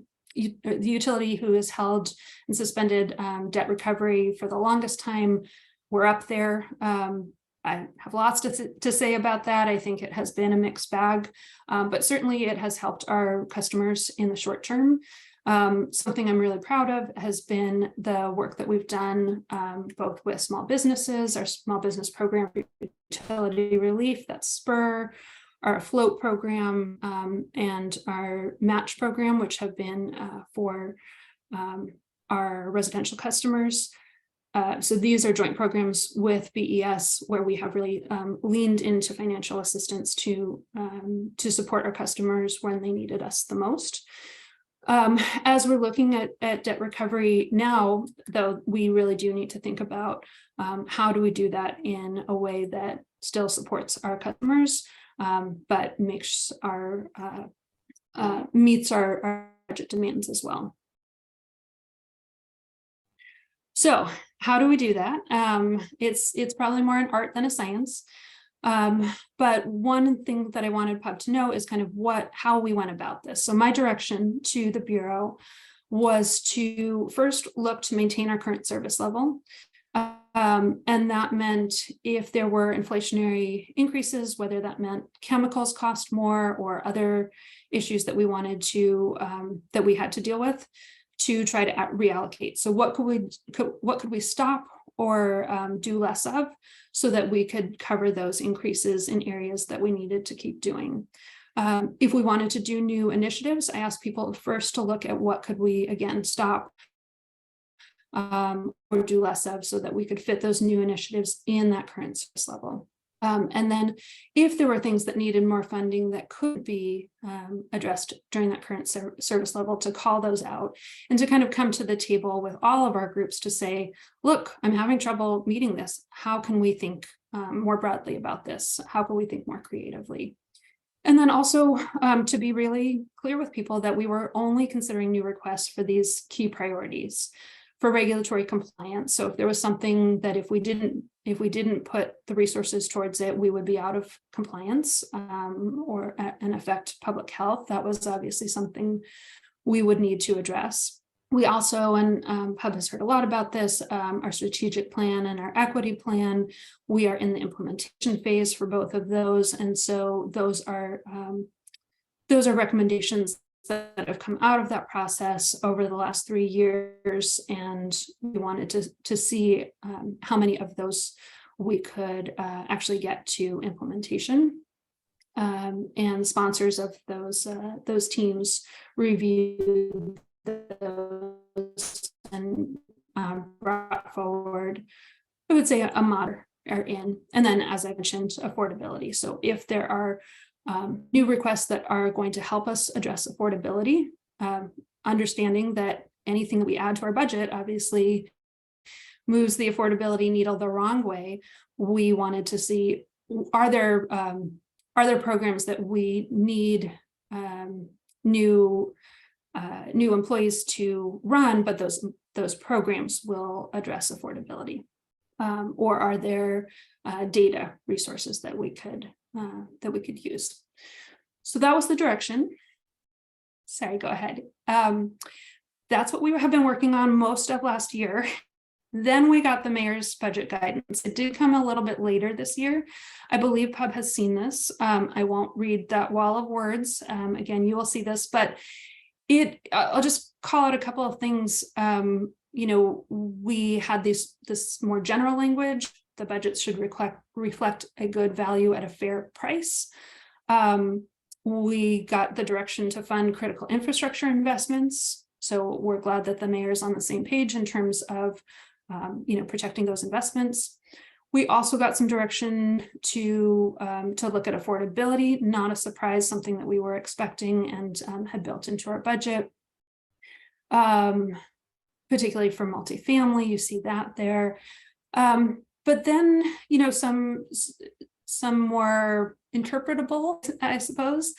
utility who has held and suspended debt recovery for the longest time. We're up there. I have lots to say about that. I think it has been a mixed bag, but certainly it has helped our customers in the short term. Something I'm really proud of has been the work that we've done both with small businesses, our small business program for utility relief, that's SPUR, our float program, and our match program, which have been for our residential customers. So these are joint programs with BES where we have really leaned into financial assistance to support our customers when they needed us the most. As we're looking at debt recovery now, though, we really do need to think about how do we do that in a way that still supports our customers, but makes meets our budget demands as well. So how do we do that? It's probably more an art than a science. But one thing that I wanted Pub to know is kind of how we went about this. So my direction to the Bureau was to first look to maintain our current service level. And that meant if there were inflationary increases, whether that meant chemicals cost more or other issues that we wanted to, that we had to deal with, to try to reallocate. So what could we stop or do less of so that we could cover those increases in areas that we needed to keep doing. If we wanted to do new initiatives, I asked people first to look at what could we again stop or do less of so that we could fit those new initiatives in that current service level. And then if there were things that needed more funding that could be addressed during that current service level, to call those out and to kind of come to the table with all of our groups to say, look, I'm having trouble meeting this. How can we think more broadly about this? How can we think more creatively? And then also to be really clear with people that we were only considering new requests for these key priorities for regulatory compliance. So if there was something that if we didn't put the resources towards it, we would be out of compliance or and affect public health, that was obviously something we would need to address. We also, and Pub has heard a lot about this, our strategic plan and our equity plan, we are in the implementation phase for both of those. And so those are recommendations that have come out of that process over the last 3 years, and we wanted to see how many of those we could actually get to implementation. And sponsors of those teams reviewed those and brought forward, I would say a mod are in. And then, as I mentioned, affordability. So if there are new requests that are going to help us address affordability, understanding that anything that we add to our budget obviously moves the affordability needle the wrong way, we wanted to see, are there programs that we need new employees to run, but those programs will address affordability, or are there data resources that we could use? So that was the direction. Sorry, go ahead. That's what we have been working on most of last year. Then we got the mayor's budget guidance. It did come a little bit later this year. I believe Pub has seen this. I won't read that wall of words. Again, you will see this, but I'll just call out a couple of things. We had this more general language. The budget should reflect a good value at a fair price. We got the direction to fund critical infrastructure investments. So we're glad that the mayor's on the same page in terms of protecting those investments. We also got some direction to look at affordability, not a surprise, something that we were expecting and had built into our budget. Particularly for multifamily, you see that there. But then, some more interpretable, I suppose.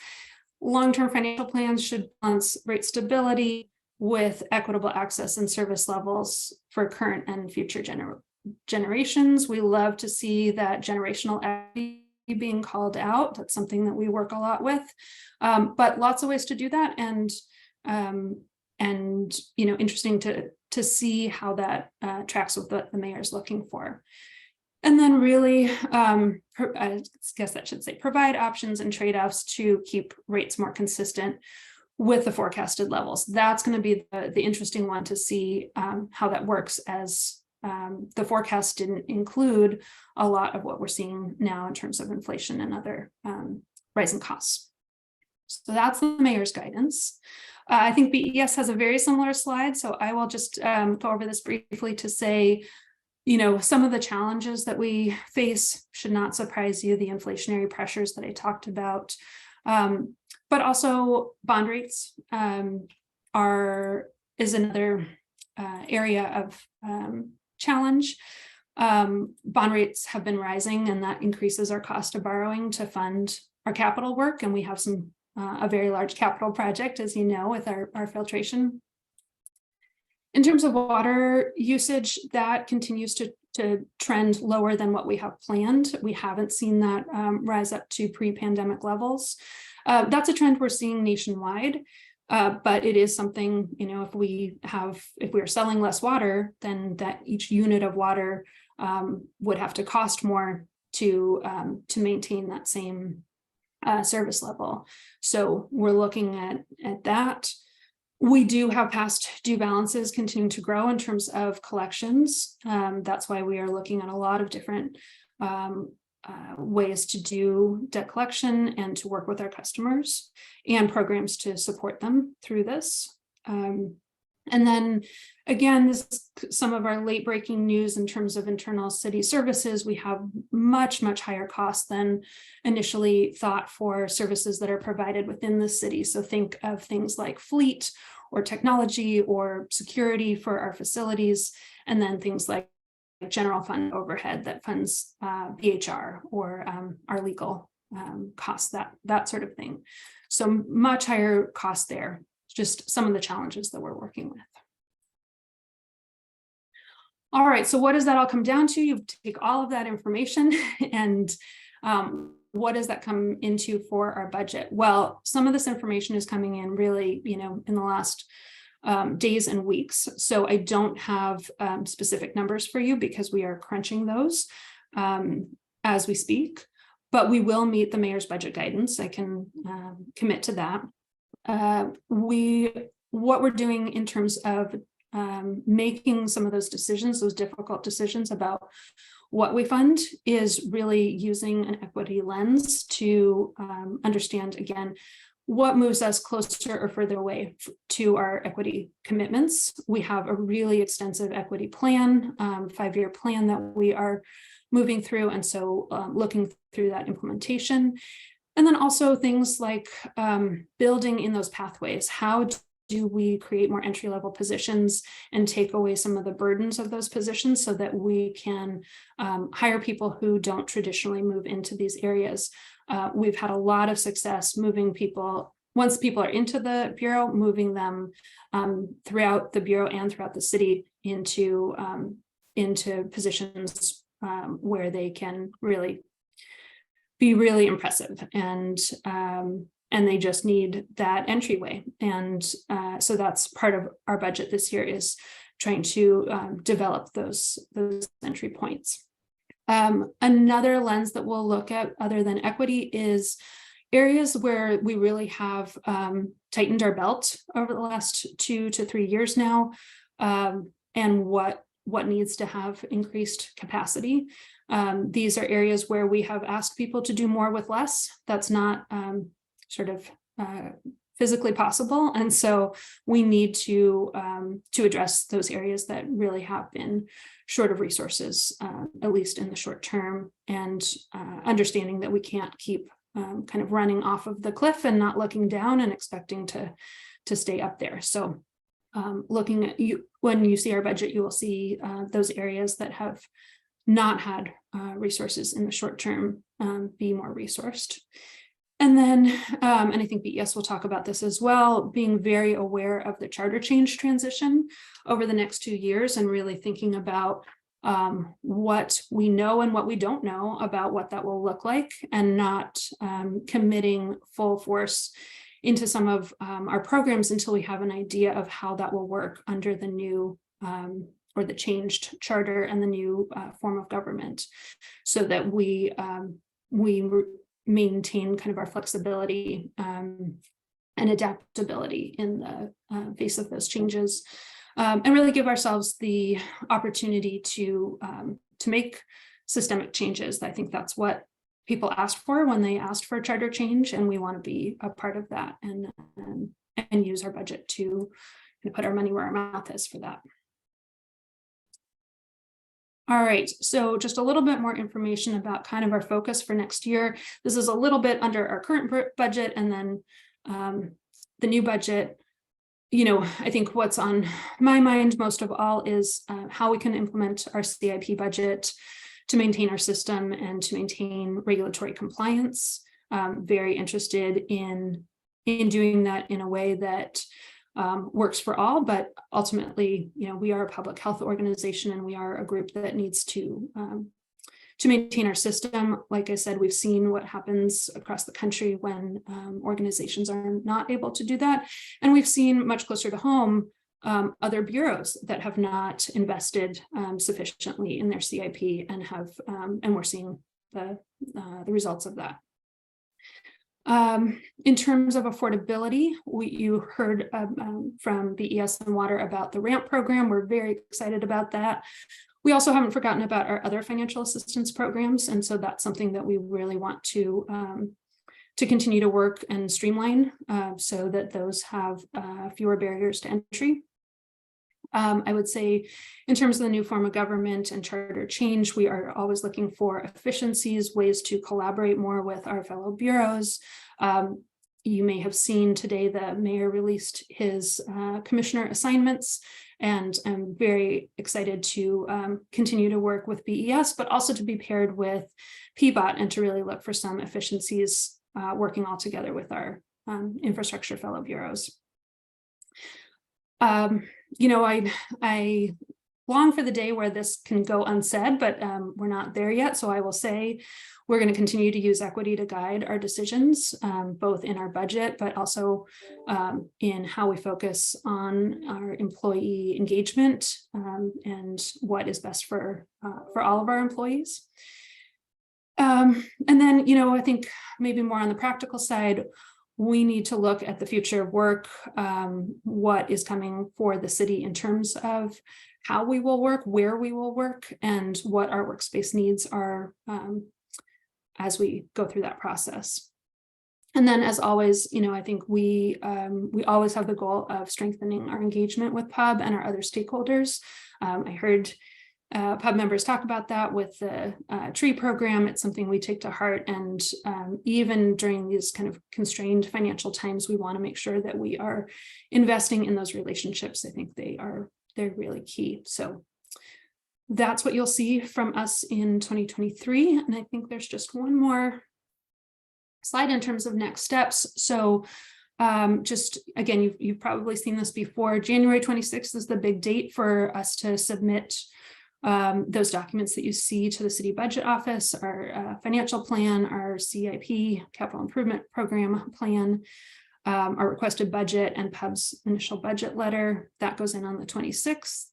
Long-term financial plans should balance rate stability with equitable access and service levels for current and future generations. We love to see that generational equity being called out. That's something that we work a lot with, but lots of ways to do that, and interesting to see how that tracks with what the mayor's looking for. And then really, I guess that should say, provide options and trade-offs to keep rates more consistent with the forecasted levels. That's going to be the interesting one to see how that works, as the forecast didn't include a lot of what we're seeing now in terms of inflation and other rising costs. So that's the mayor's guidance. I think BES has a very similar slide, so I will just go over this briefly to say, some of the challenges that we face should not surprise you, the inflationary pressures that I talked about. But also bond rates is another area of challenge. Bond rates have been rising, and that increases our cost of borrowing to fund our capital work. And we have a very large capital project, as you know, with our filtration. In terms of water usage, that continues to trend lower than what we have planned. We haven't seen that rise up to pre-pandemic levels. That's a trend we're seeing nationwide, but it is something, if we are selling less water, then that each unit of water would have to cost more to maintain that same service level. So we're looking at that. We do have past due balances continuing to grow in terms of collections. That's why we are looking at a lot of different ways to do debt collection and to work with our customers and programs to support them through this. And then again, this is some of our late breaking news in terms of internal city services. We have much, much higher costs than initially thought for services that are provided within the city. So think of things like fleet or technology or security for our facilities, and then things like general fund overhead that funds BHR or our legal costs, that sort of thing. So much higher cost there. Just some of the challenges that we're working with. All right, so what does that all come down to? You take all of that information and what does that come into for our budget? Well, some of this information is coming in really, in the last days and weeks. So I don't have specific numbers for you because we are crunching those as we speak, but we will meet the mayor's budget guidance. I can commit to that. What we're doing in terms of making some of those decisions, those difficult decisions about what we fund, is really using an equity lens to understand, again, what moves us closer or further away to our equity commitments. We have a really extensive equity plan, 5-year plan that we are moving through. And so looking through that implementation. And then also things like building in those pathways. How do we create more entry-level positions and take away some of the burdens of those positions so that we can hire people who don't traditionally move into these areas? We've had a lot of success moving people, once people are into the Bureau, moving them throughout the Bureau and throughout the city into positions where they can really be really impressive, and they just need that entryway. And so that's part of our budget this year, is trying to develop those entry points. Another lens that we'll look at other than equity is areas where we really have tightened our belt over the last 2 to 3 years now, and what needs to have increased capacity. These are areas where we have asked people to do more with less. That's not physically possible. And so we need to address those areas that really have been short of resources, at least in the short term, and understanding that we can't keep kind of running off of the cliff and not looking down and expecting to stay up there. So looking at when you see our budget, you will see those areas that have not had resources in the short term be more resourced. And then, and I think BES will talk about this as well, being very aware of the charter change transition over the next 2 years, and really thinking about what we know and what we don't know about what that will look like, and not committing full force into some of our programs until we have an idea of how that will work under the new or the changed charter and the new form of government, so that we maintain kind of our flexibility and adaptability in the face of those changes, and really give ourselves the opportunity to make systemic changes. I think that's what people asked for when they asked for charter change, and we want to be a part of that, and use our budget to put our money where our mouth is for that. All right, so just a little bit more information about kind of our focus for next year. This is a little bit under our current budget, and then the new budget. I think what's on my mind most of all is how we can implement our CIP budget to maintain our system and to maintain regulatory compliance. Very interested in doing that in a way that works for all, but ultimately, we are a public health organization, and we are a group that needs to maintain our system. Like I said, we've seen what happens across the country when organizations are not able to do that, and we've seen much closer to home other bureaus that have not invested sufficiently in their CIP, and we're seeing the results of that. In terms of affordability, you heard from BES and Water about the RAMP program. We're very excited about that. We also haven't forgotten about our other financial assistance programs, and so that's something that we really want to continue to work and streamline so that those have fewer barriers to entry. I would say in terms of the new form of government and charter change, we are always looking for efficiencies, ways to collaborate more with our fellow bureaus. You may have seen today the mayor released his commissioner assignments, and I'm very excited to continue to work with BES, but also to be paired with PBOT and to really look for some efficiencies working all together with our infrastructure fellow bureaus. I long for the day where this can go unsaid, but we're not there yet. So I will say we're going to continue to use equity to guide our decisions, both in our budget, but also in how we focus on our employee engagement and what is best for all of our employees. And then, I think maybe more on the practical side, we need to look at the future of work, what is coming for the city in terms of how we will work, where we will work, and what our workspace needs are as we go through that process. And then, as always, I think we always have the goal of strengthening our engagement with PUB and our other stakeholders. I heard PUB members talk about that with the tree program. It's something we take to heart, and even during these kind of constrained financial times, we want to make sure that we are investing in those relationships. I think they're really key. So that's what you'll see from us in 2023. And I think there's just one more slide in terms of next steps. So just again, you've probably seen this before. January 26th is the big date for us to submit those documents that you see to the city budget office, our financial plan, our CIP, capital improvement program plan, our requested budget, and PUB's initial budget letter. That goes in on the 26th.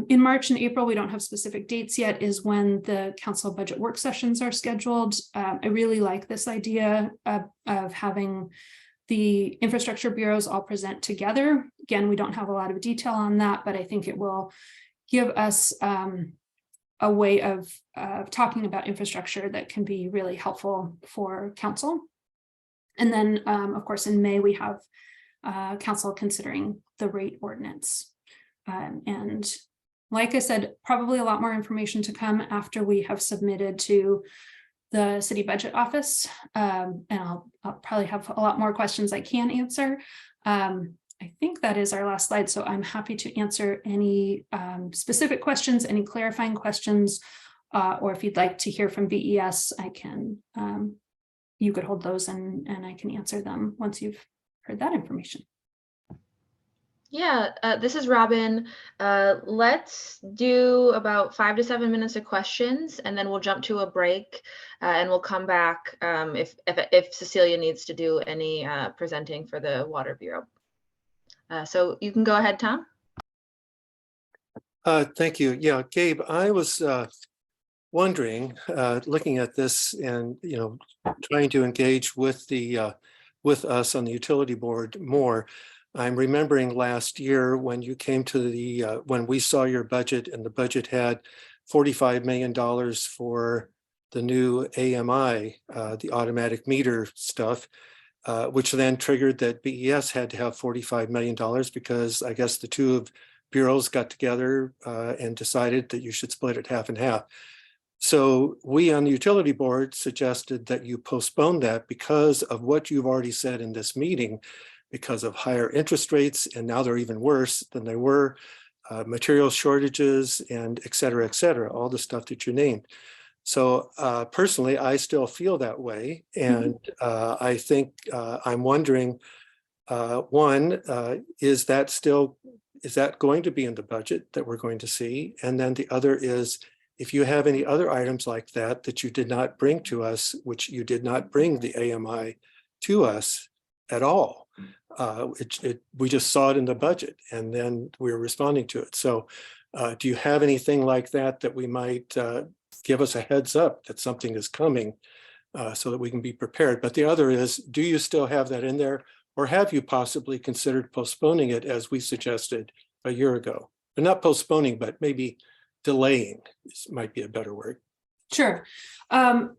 In March and April, we don't have specific dates yet, is when the council budget work sessions are scheduled. I really like this idea of having the infrastructure bureaus all present together. Again, we don't have a lot of detail on that, but I think it will give us a way of talking about infrastructure that can be really helpful for council. And then, of course, in May, we have council considering the rate ordinance. And like I said, probably a lot more information to come after we have submitted to the city budget office. And I'll probably have a lot more questions I can answer. I think that is our last slide. So I'm happy to answer any specific questions, any clarifying questions, or if you'd like to hear from BES, I can, you could hold those and I can answer them once you've heard that information. Yeah, this is Robin. Let's do about 5 to 7 minutes of questions, and then we'll jump to a break, and we'll come back if Cecilia needs to do any presenting for the Water Bureau. So you can go ahead, Tom. Thank you. Yeah, Gabe, I was wondering, looking at this and trying to engage with with us on the utility board more. I'm remembering last year when you came to the when we saw your budget, and the budget had $45 million for the new AMI, the automatic meter stuff, which then triggered that BES had to have $45 million because I guess the two bureaus got together and decided that you should split it half and half. So we on the utility board suggested that you postpone that because of what you've already said in this meeting, because of higher interest rates, and now they're even worse than they were, material shortages, and et cetera, all the stuff that you named. So personally, I still feel that way. And I think I'm wondering, one, is that going to be in the budget that we're going to see? And then the other is, if you have any other items like that you did not bring to us, which you did not bring the AMI to us at all. We just saw it in the budget and then we were responding to it. So do you have anything like that we might give us a heads up that something is coming so that we can be prepared? But the other is, do you still have that in there, or have you possibly considered postponing it as we suggested a year ago? But not postponing, but maybe delaying might be a better word. Sure.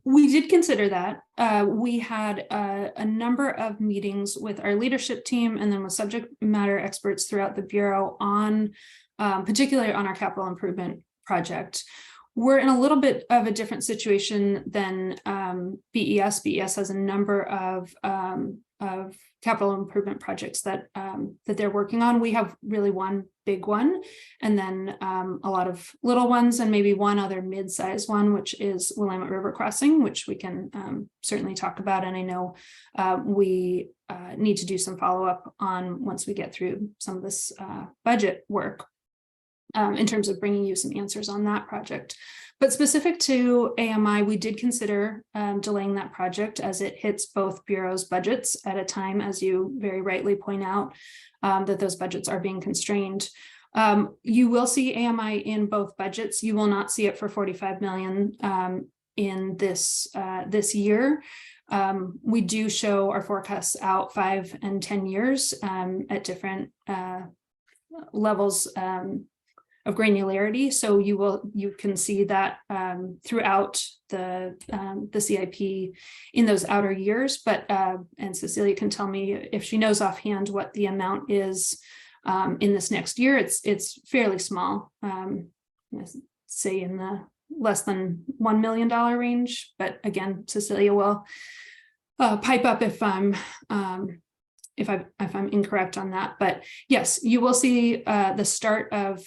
We did consider that. We had a number of meetings with our leadership team and then with subject matter experts throughout the Bureau on, particularly on our capital improvement project. We're in a little bit of a different situation than BES. BES has a number of capital improvement projects that they're working on. We have really one big one, and then a lot of little ones, and maybe one other mid-sized one, which is Willamette River Crossing, which we can certainly talk about. And I know we need to do some follow-up on once we get through some of this budget work in terms of bringing you some answers on that project. But specific to AMI, we did consider delaying that project as it hits both bureaus' budgets at a time, as you very rightly point out, that those budgets are being constrained. You will see AMI in both budgets. You will not see it for $45 million in this year. We do show our forecasts out 5 and 10 years at different levels granularity. So you can see that throughout the CIP in those outer years. But and Cecilia can tell me if she knows offhand what the amount is in this next year. It's fairly small. Say in the less than $1 million range. But again, Cecilia will pipe up if I'm incorrect on that. But yes, you will see the start of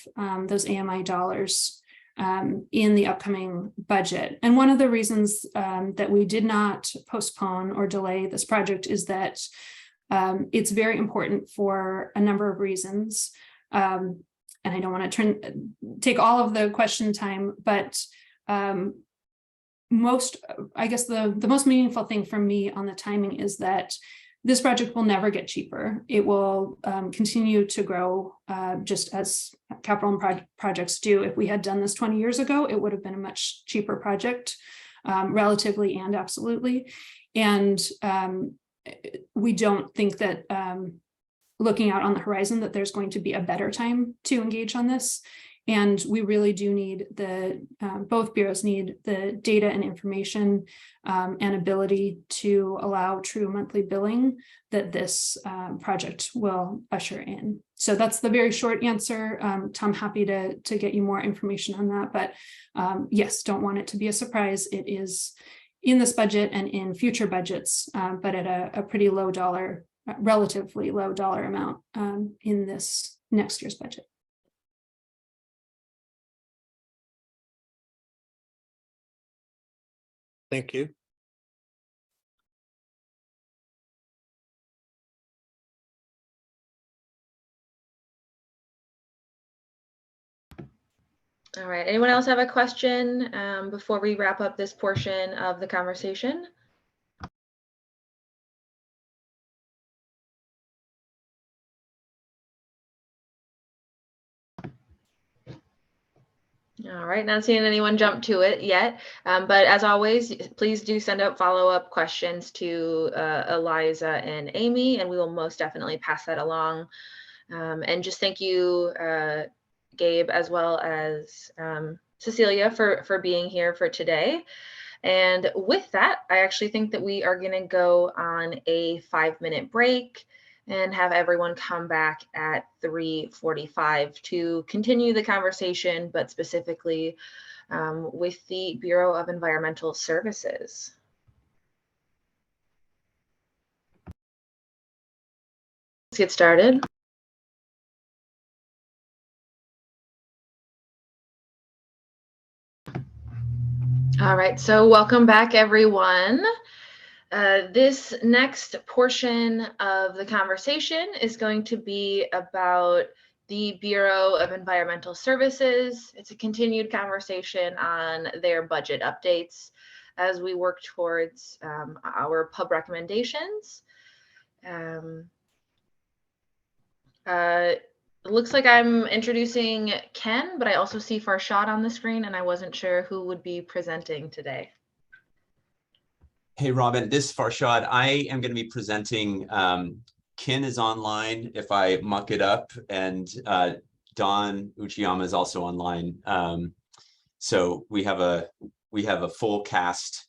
those AMI dollars in the upcoming budget. And one of the reasons that we did not postpone or delay this project is that it's very important for a number of reasons. And I don't want to take all of the question time, but I guess the most meaningful thing for me on the timing is that this project will never get cheaper. It will continue to grow just as capital projects do. If we had done this 20 years ago, it would have been a much cheaper project, relatively and absolutely. And we don't think that looking out on the horizon that there's going to be a better time to engage on this. And we really do need both bureaus need the data and information and ability to allow true monthly billing that this project will usher in. So that's the very short answer. Tom, happy to get you more information on that. But yes, don't want it to be a surprise. It is in this budget and in future budgets, but at a pretty low dollar, relatively low dollar amount in this next year's budget. Thank you. All right, anyone else have a question before we wrap up this portion of the conversation? All right, not seeing anyone jump to it yet, but as always, please do send out follow-up questions to Eliza and Amy, and we will most definitely pass that along. And just thank you, Gabe, as well as Cecilia for being here for today. And with that, I actually think that we are going to go on a 5-minute break and have everyone come back at 3:45 to continue the conversation, but specifically with the Bureau of Environmental Services. Let's get started. All right, so welcome back, everyone. This next portion of the conversation is going to be about the Bureau of Environmental Services. It's a continued conversation on their budget updates as we work towards our pub recommendations. It looks like I'm introducing Ken, but I also see Farshad on the screen, and I wasn't sure who would be presenting today. Hey, Robin, this is Farshad. I am going to be presenting. Ken is online if I muck it up, and Don Uchiyama is also online. So we have a full cast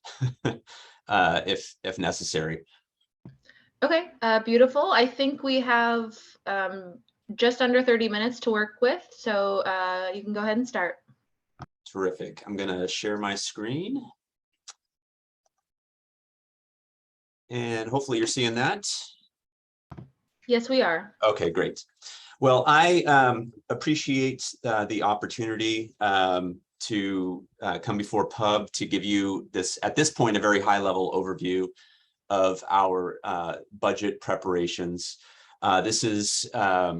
if necessary. Okay, beautiful. I think we have just under 30 minutes to work with, so you can go ahead and start. Terrific. I'm going to share my screen. And hopefully you're seeing that. Yes, we are. Okay, great. Well, I appreciate the opportunity to come before Pub to give you this, at this point, a very high level overview of our budget preparations. This is at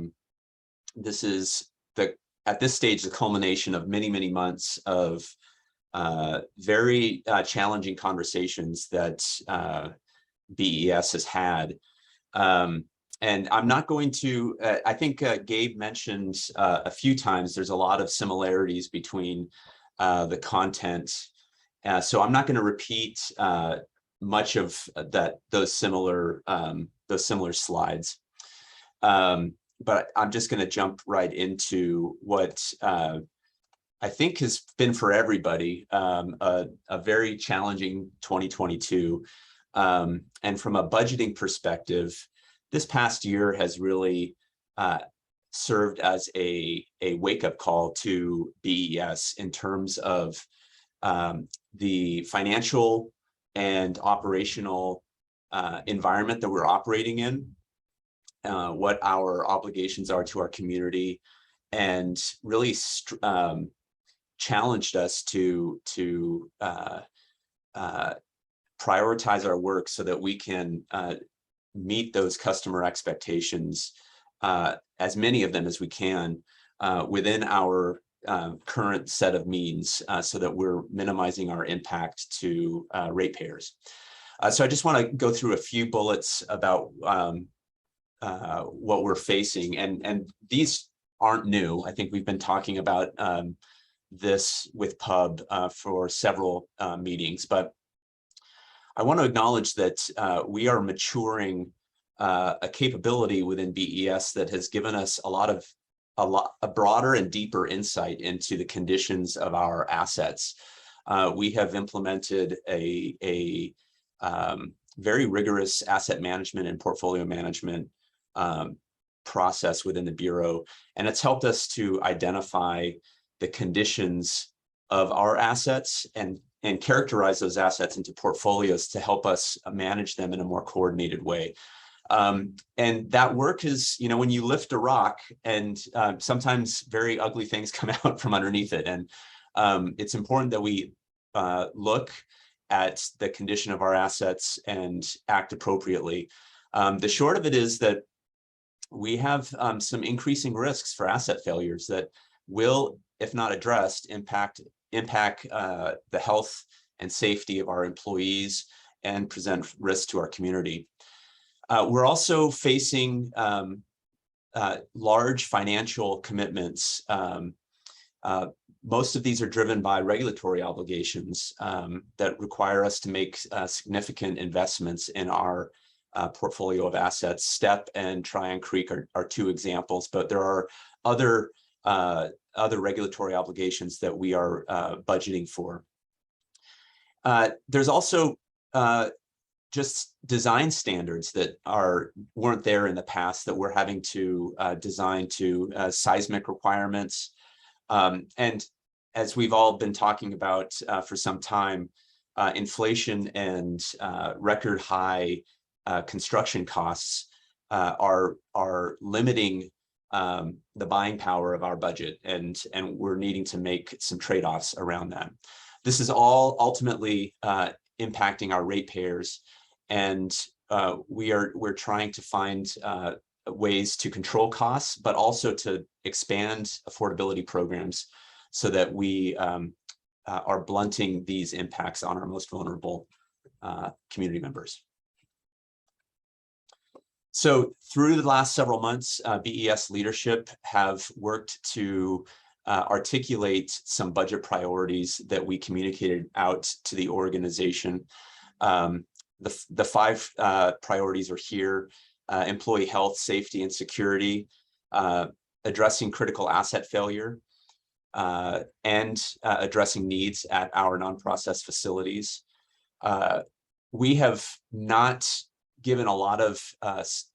this stage the culmination of many months of very challenging conversations that BES has had. And I'm not going to, I think Gabe mentioned a few times, there's a lot of similarities between the content. So I'm not going to repeat much of those similar slides. but I'm just going to jump right into what I think has been for everybody a very challenging 2022. And from a budgeting perspective, this past year has really served as a wake-up call to BES in terms of the financial and operational environment that we're operating in, what our obligations are to our community, and really challenged us to prioritize our work so that we can meet those customer expectations, as many of them as we can, within our current set of means, so that we're minimizing our impact to ratepayers. So I just want to go through a few bullets about what we're facing, and these aren't new. I think we've been talking about this with Pub for several meetings, but I want to acknowledge that we are maturing a capability within BES that has given us a broader and deeper insight into the conditions of our assets. We have implemented a very rigorous asset management and portfolio management process within the Bureau, and it's helped us to identify the conditions of our assets and characterize those assets into portfolios to help us manage them in a more coordinated way. And that work is, you know, when you lift a rock, and sometimes very ugly things come out from underneath it. And it's important that we look at the condition of our assets and act appropriately. The short of it is that we have some increasing risks for asset failures that will, if not addressed, impact the health and safety of our employees and present risks to our community. We're also facing large financial commitments. Most of these are driven by regulatory obligations that require us to make significant investments in our portfolio of assets. STEP and Tryon Creek are two examples, but there are other regulatory obligations that we are budgeting for. There's also just design standards that weren't there in the past that we're having to design to seismic requirements. And as we've all been talking about for some time, inflation and record high construction costs are limiting the buying power of our budget, and we're needing to make some trade-offs around that. This is all ultimately impacting our ratepayers, and we're trying to find ways to control costs, but also to expand affordability programs so that we are blunting these impacts on our most vulnerable community members. So through the last several months, BES leadership have worked to articulate some budget priorities that we communicated out to the organization. The five priorities are here: employee health, safety, and security, addressing critical asset failure, and addressing needs at our non-process facilities. We have not given a lot of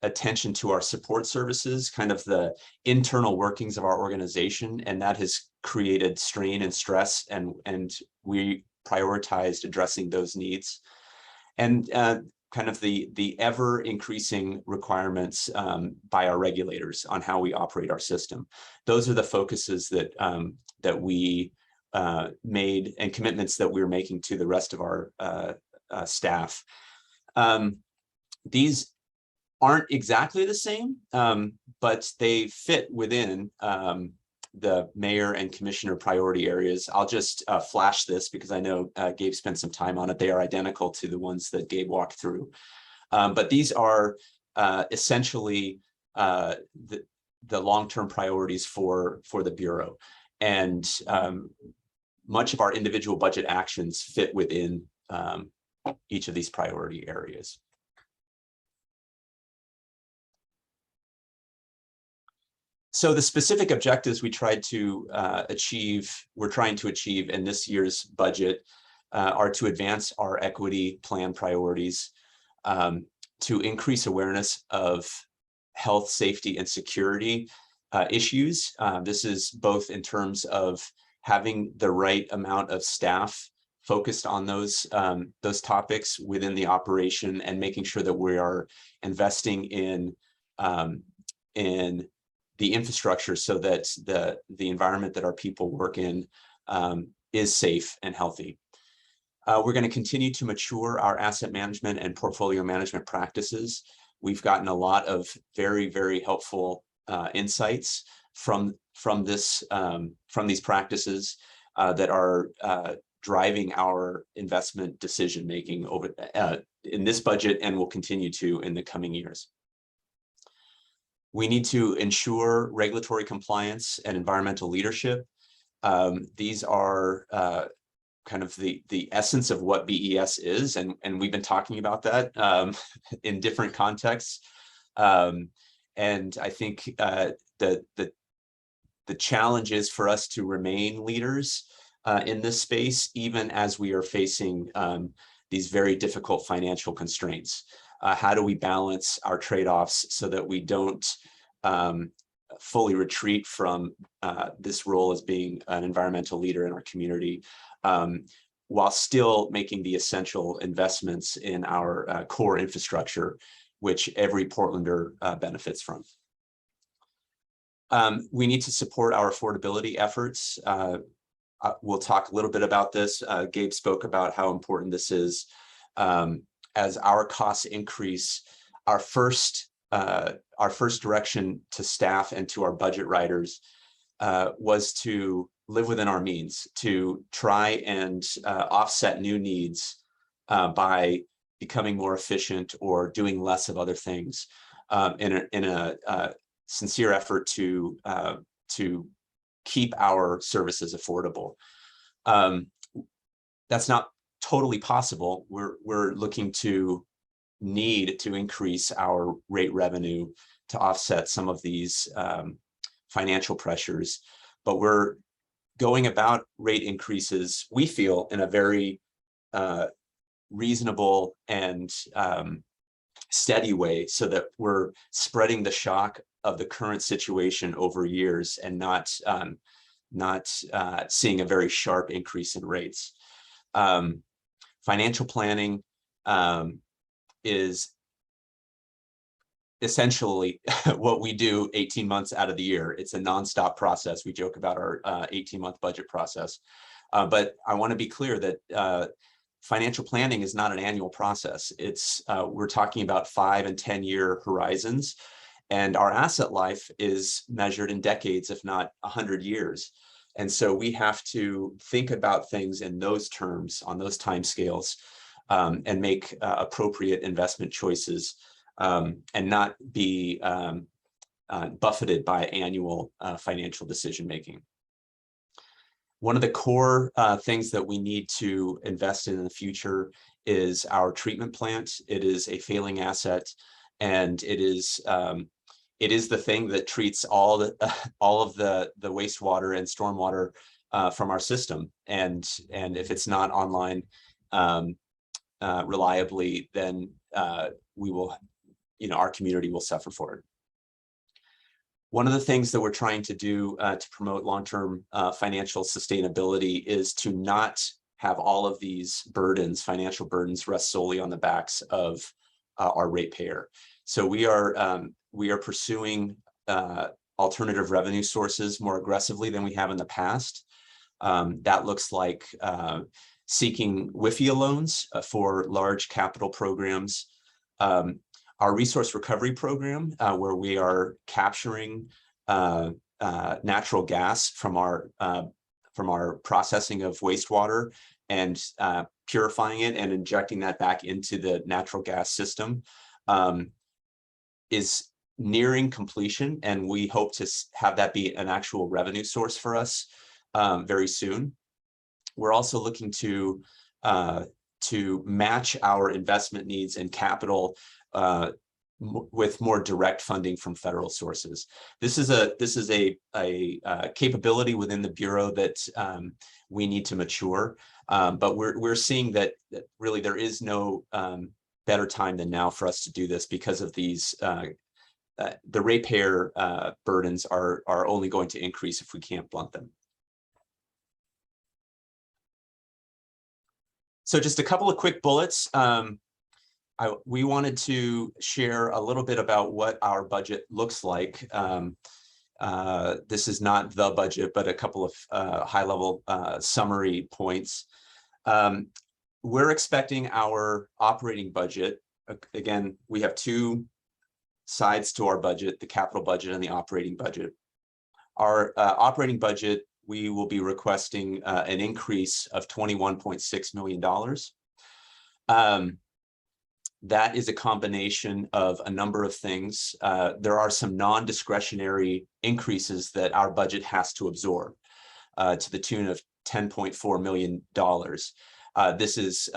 attention to our support services, kind of the internal workings of our organization, and that has created strain and stress, and we prioritized addressing those needs. And kind of the ever increasing requirements by our regulators on how we operate our system. Those are the focuses that that we made, and commitments that we're making to the rest of our staff. These aren't exactly the same, but they fit within the mayor and commissioner priority areas. I'll just flash this because I know Gabe spent some time on it. They are identical to the ones that Gabe walked through. But these are essentially the long-term priorities for the Bureau. And much of our individual budget actions fit within each of these priority areas. So the specific objectives we tried to we're trying to achieve in this year's budget are to advance our equity plan priorities, to increase awareness of health, safety, and security issues. This is both in terms of having the right amount of staff focused on those topics within the operation, and making sure that we are investing in the infrastructure so that the environment that our people work in is safe and healthy. We're going to continue to mature our asset management and portfolio management practices. We've gotten a lot of very, very helpful insights from these practices that are driving our investment decision making over in this budget, and will continue to in the coming years. We need to ensure regulatory compliance and environmental leadership. These are kind of the essence of what BES is, and we've been talking about that in different contexts. And I think the challenge is for us to remain leaders in this space, even as we are facing these very difficult financial constraints. How do we balance our trade-offs so that we don't fully retreat from this role as being an environmental leader in our community, while still making the essential investments in our core infrastructure, which every Portlander benefits from. We need to support our affordability efforts. We'll talk a little bit about this. Gabe spoke about how important this is. As our costs increase, our first direction to staff and to our budget writers was to live within our means, to try and offset new needs by becoming more efficient or doing less of other things, in a sincere effort to keep our services affordable. That's not totally possible. We're looking to need to increase our rate revenue to offset some of these financial pressures, but we're going about rate increases, we feel, in a very reasonable and steady way, so that we're spreading the shock of the current situation over years and not seeing a very sharp increase in rates. Financial planning is essentially what we do 18 months out of the year. It's a nonstop process. We joke about our 18-month budget process, but I want to be clear that financial planning is not an annual process. It's we're talking about 5 and 10-year horizons, and our asset life is measured in decades, if not 100 years. And so we have to think about things in those terms, on those timescales, and make appropriate investment choices, and not be buffeted by annual financial decision making. One of the core things that we need to invest in the future is our treatment plant. It is a failing asset, and it is the thing that treats all of the wastewater and stormwater from our system. And if it's not online reliably, then we will, our community will suffer for it. One of the things that we're trying to do to promote long-term financial sustainability is to not have all of these burdens, financial burdens, rest solely on the backs of our ratepayer. So we are pursuing alternative revenue sources more aggressively than we have in the past. That looks like seeking WIFIA loans for large capital programs. Our resource recovery program, where we are capturing natural gas from our processing of wastewater and purifying it and injecting that back into the natural gas system, is nearing completion, and we hope to have that be an actual revenue source for us very soon. We're also looking to match our investment needs in capital with more direct funding from federal sources. This is a capability within the Bureau that we need to mature, but we're seeing that really there is no better time than now for us to do this because of these the ratepayer burdens are only going to increase if we can't blunt them. So just a couple of quick bullets. We wanted to share a little bit about what our budget looks like. This is not the budget, but a couple of high-level summary points. We're expecting our operating budget. Again, we have two sides to our budget, the capital budget and the operating budget. Our operating budget, we will be requesting an increase of $21.6 million. That is a combination of a number of things. There are some non-discretionary increases that our budget has to absorb to the tune of $10.4 million. This is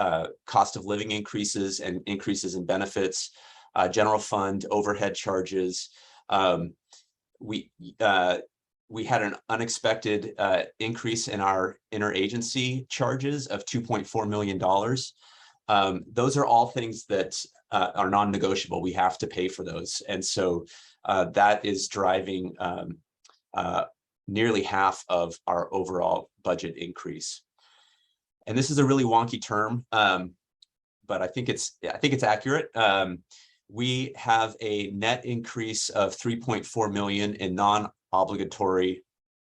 cost of living increases and increases in benefits, general fund overhead charges. We had an unexpected increase in our interagency charges of $2.4 million. Those are all things that are non-negotiable. We have to pay for those. And so that is driving nearly half of our overall budget increase. And this is a really wonky term, but I think it's accurate. We have a net increase of $3.4 million in non-obligatory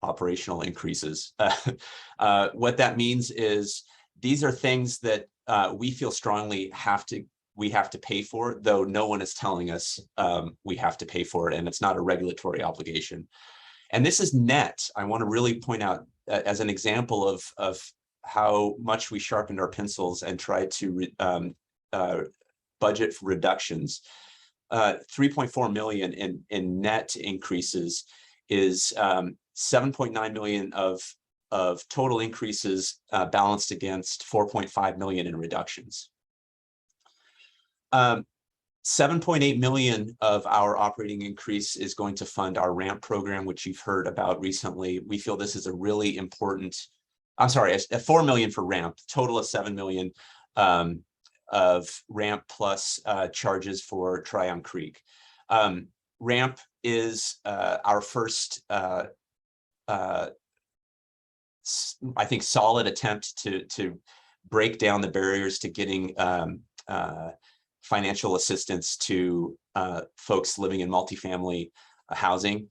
operational increases. What that means is these are things that we feel strongly we have to pay for, though no one is telling us we have to pay for it, and it's not a regulatory obligation. And this is net. I want to really point out as an example of how much we sharpened our pencils and tried to budget for reductions. 3.4 million in net increases is 7.9 million of total increases balanced against 4.5 million in reductions. 7.8 million of our operating increase is going to fund our RAMP program, which you've heard about recently. We feel this is a really important, I'm sorry, 4 million for RAMP, total of 7 million of RAMP plus charges for Tryon Creek. RAMP is our first, I think, solid attempt to break down the barriers to getting financial assistance to folks living in multifamily housing.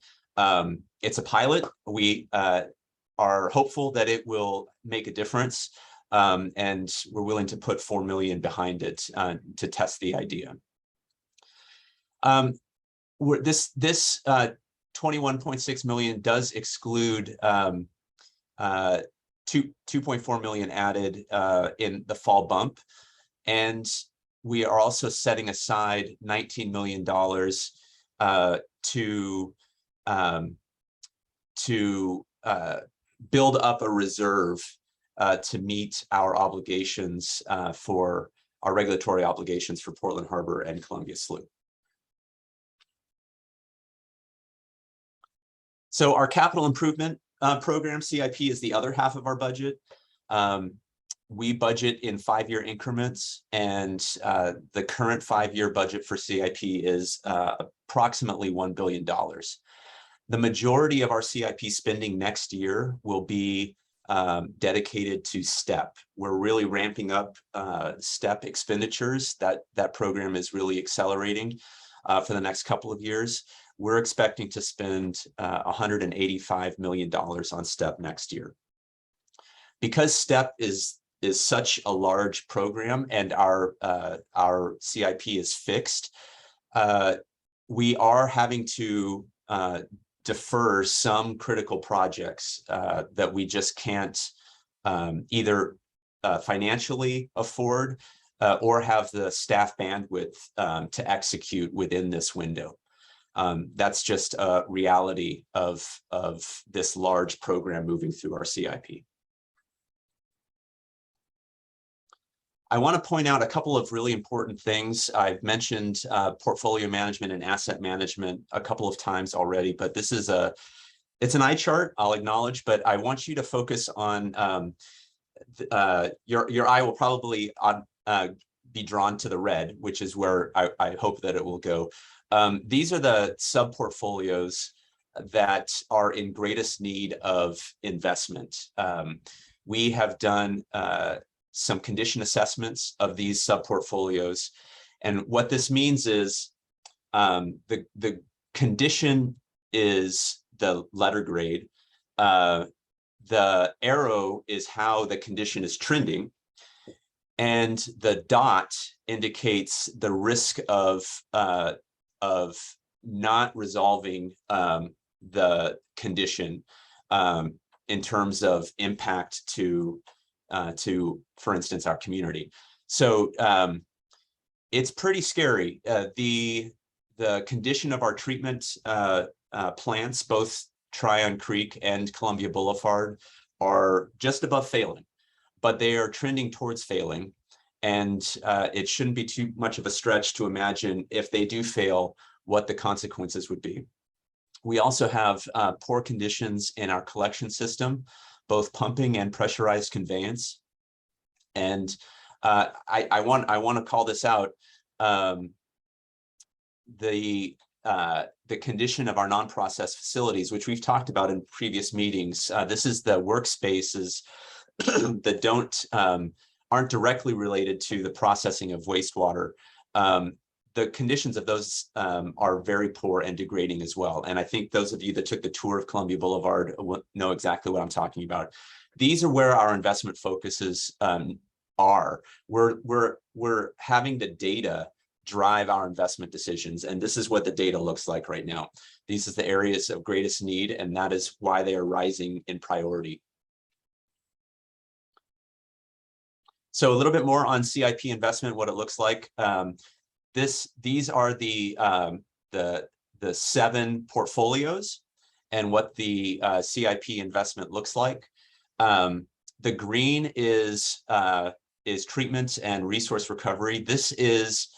It's a pilot. We are hopeful that it will make a difference, and we're willing to put 4 million behind it to test the idea. This 21.6 million does exclude 2.4 million added in the fall bump, and we are also setting aside $19 million to build up a reserve to meet our obligations for our regulatory obligations for Portland Harbor and Columbia Slough. So our capital improvement program, CIP, is the other half of our budget. We budget in 5-year increments, and the current 5-year budget for CIP is approximately $1 billion. The majority of our CIP spending next year will be dedicated to STEP. We're really ramping up STEP expenditures. That program is really accelerating for the next couple of years. We're expecting to spend $185 million on STEP next year. Because STEP is such a large program and our CIP is fixed, we are having to defer some critical projects that we just can't either financially afford or have the staff bandwidth to execute within this window. That's just a reality of this large program moving through our CIP. I want to point out a couple of really important things. I've mentioned portfolio management and asset management a couple of times already, but this is it's an eye chart, I'll acknowledge, but I want you to focus on your eye will probably be drawn to the red, which is where I hope that it will go. These are the sub portfolios that are in greatest need of investment. We have done some condition assessments of these sub portfolios, and what this means is the condition is the letter grade. The arrow is how the condition is trending, and the dot indicates the risk of not resolving the condition in terms of impact to, for instance, our community. So it's pretty scary. The condition of our treatment plants, both Tryon Creek and Columbia Boulevard, are just above failing, but they are trending towards failing. And it shouldn't be too much of a stretch to imagine if they do fail, what the consequences would be. We also have poor conditions in our collection system, both pumping and pressurized conveyance. And I want to call this out. The condition of our non-process facilities, which we've talked about in previous meetings. This is the workspaces that aren't directly related to the processing of wastewater. The conditions of those are very poor and degrading as well. And I think those of you that took the tour of Columbia Boulevard know exactly what I'm talking about. These are where our investment focuses are. We're having the data drive our investment decisions, and this is what the data looks like right now. These are the areas of greatest need, and that is why they are rising in priority. So a little bit more on CIP investment, what it looks like. These are the 7 portfolios and what the CIP investment looks like. The green is treatment and resource recovery. This is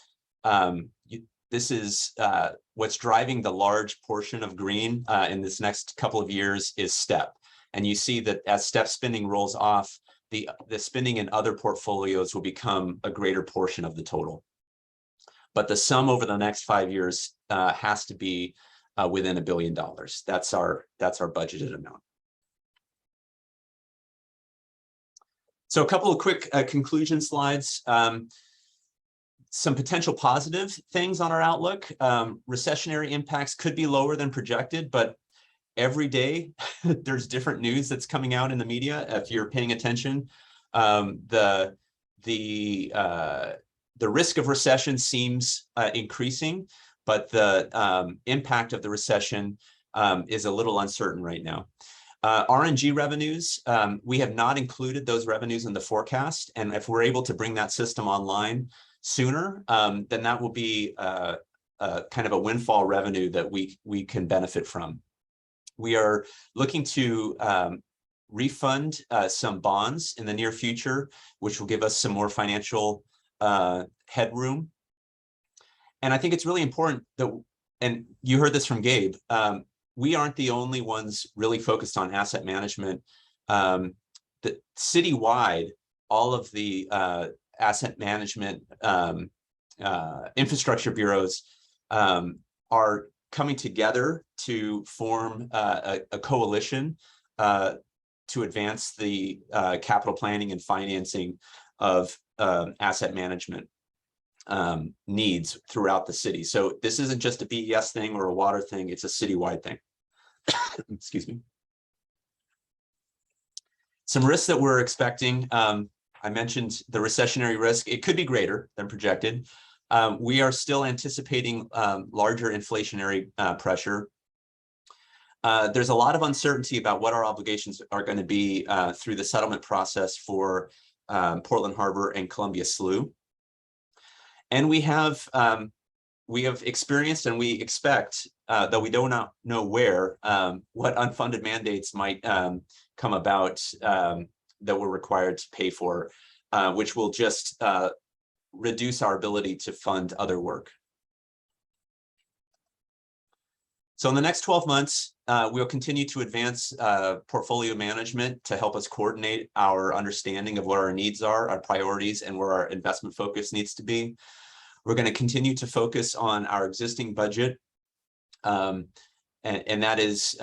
what's driving the large portion of green in this next couple of years is STEP. And you see that as STEP spending rolls off, the spending in other portfolios will become a greater portion of the total. But the sum over the next 5 years has to be within $1 billion. That's our budgeted amount. So a couple of quick conclusion slides. Some potential positive things on our outlook. Recessionary impacts could be lower than projected, but every day there's different news that's coming out in the media. If you're paying attention, the risk of recession seems increasing, but the impact of the recession is a little uncertain right now. RNG revenues, we have not included those revenues in the forecast, and if we're able to bring that system online sooner, then that will be kind of a windfall revenue that we can benefit from. We are looking to refund some bonds in the near future, which will give us some more financial headroom. And I think it's really important that, and you heard this from Gabe, we aren't the only ones really focused on asset management. The citywide, all of the asset management infrastructure bureaus are coming together to form a coalition to advance the capital planning and financing of asset management needs throughout the city. So this isn't just a BES thing or a water thing, it's a citywide thing. Excuse me. Some risks that we're expecting. I mentioned the recessionary risk. It could be greater than projected. We are still anticipating larger inflationary pressure. There's a lot of uncertainty about what our obligations are going to be through the settlement process for Portland Harbor and Columbia Slough. And we have experienced and we expect, though we do not know where, what unfunded mandates might come about that we're required to pay for which will just reduce our ability to fund other work. So in the next 12 months, we'll continue to advance portfolio management to help us coordinate our understanding of what our needs are, our priorities, and where our investment focus needs to be. We're going to continue to focus on our existing budget, and that is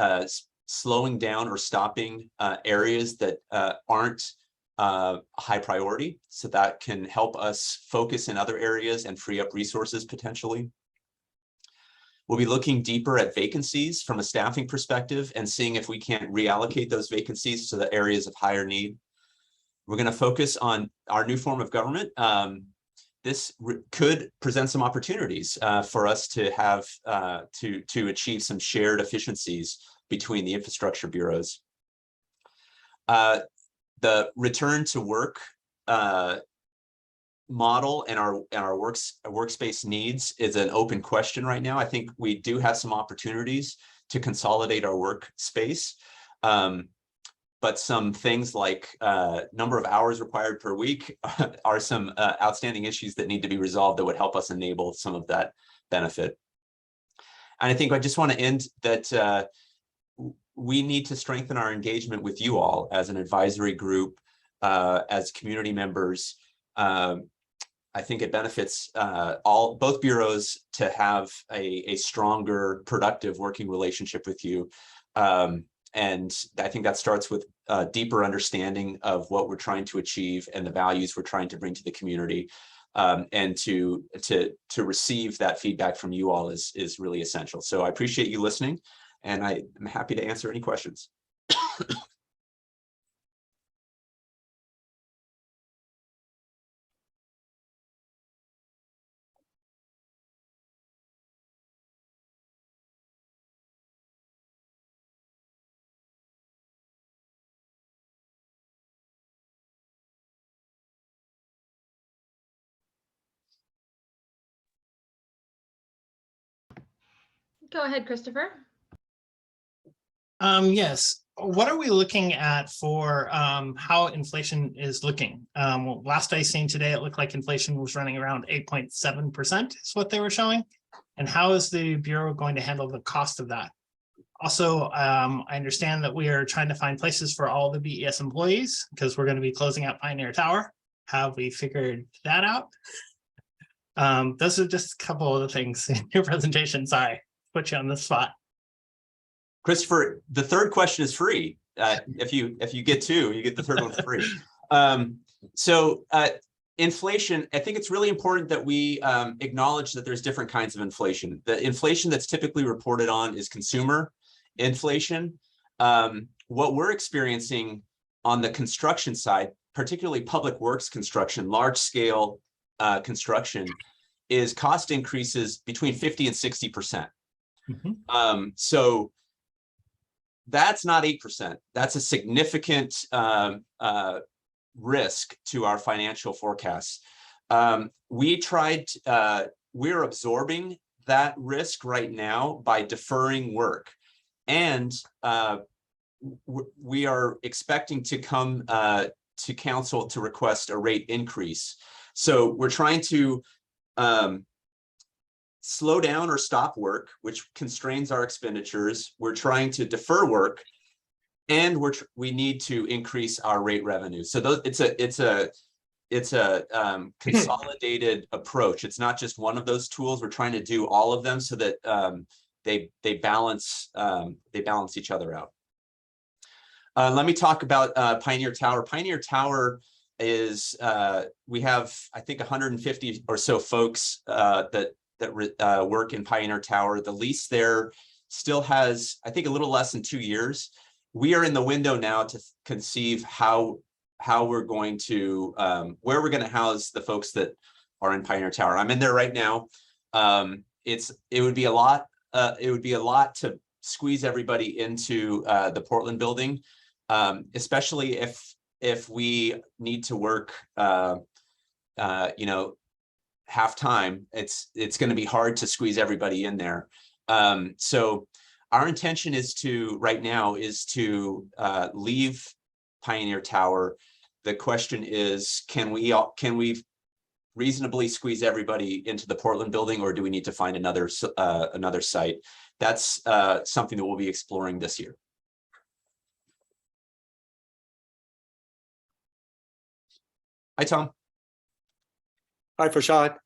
slowing down or stopping areas that aren't high priority, so that can help us focus in other areas and free up resources potentially. We'll be looking deeper at vacancies from a staffing perspective and seeing if we can't reallocate those vacancies to the areas of higher need. We're going to focus on our new form of government. This could present some opportunities for us to have to achieve some shared efficiencies between the infrastructure bureaus. The return to work model and our workspace needs is an open question right now. I think we do have some opportunities to consolidate our workspace, but some things like number of hours required per week are some outstanding issues that need to be resolved that would help us enable some of that benefit. And I think I just want to end that we need to strengthen our engagement with you all as an advisory group, as community members. I think it benefits both bureaus to have a stronger, productive working relationship with you. And I think that starts with a deeper understanding of what we're trying to achieve and the values we're trying to bring to the community. And to receive that feedback from you all is really essential. So I appreciate you listening, and I'm happy to answer any questions. Go ahead, Christopher. Yes. What are we looking at for how inflation is looking? Well, last I seen today, it looked like inflation was running around 8.7% is what they were showing. And how is the Bureau going to handle the cost of that? Also, I understand that we are trying to find places for all the BES employees because we're going to be closing out Pioneer Tower. Have we figured that out? Those are just a couple of the things in your presentation. Sorry, put you on the spot. Christopher, the third question is free. If you get two, you get the third one free. Inflation, I think it's really important that we acknowledge that there's different kinds of inflation. The inflation that's typically reported on is consumer inflation. What we're experiencing on the construction side, particularly public works construction, large scale construction, is cost increases between 50 and 60%. Mm-hmm. So that's not 8%. That's a significant risk to our financial forecasts. We're absorbing that risk right now by deferring work. And we are expecting to come to council to request a rate increase. So we're trying to slow down or stop work, which constrains our expenditures. We're trying to defer work, and we need to increase our rate revenue. So it's a consolidated approach. It's not just one of those tools. We're trying to do all of them so that they balance each other out. Let me talk about Pioneer Tower. Pioneer Tower is we have, I think, 150 or so folks that work in Pioneer Tower. The lease there still has, I think, a little less than 2 years. We are in the window now to conceive how we're going to where we're going to house the folks that are in Pioneer Tower. I'm in there right now. It would be a lot. It would be a lot to squeeze everybody into the Portland building, especially if we need to work, half time. It's going to be hard to squeeze everybody in there. So our intention is to right now is to leave Pioneer Tower the question is, can we reasonably squeeze everybody into the Portland building, or do we need to find another site? That's something that we'll be exploring this year. Hi, Tom. Hi, Farshad.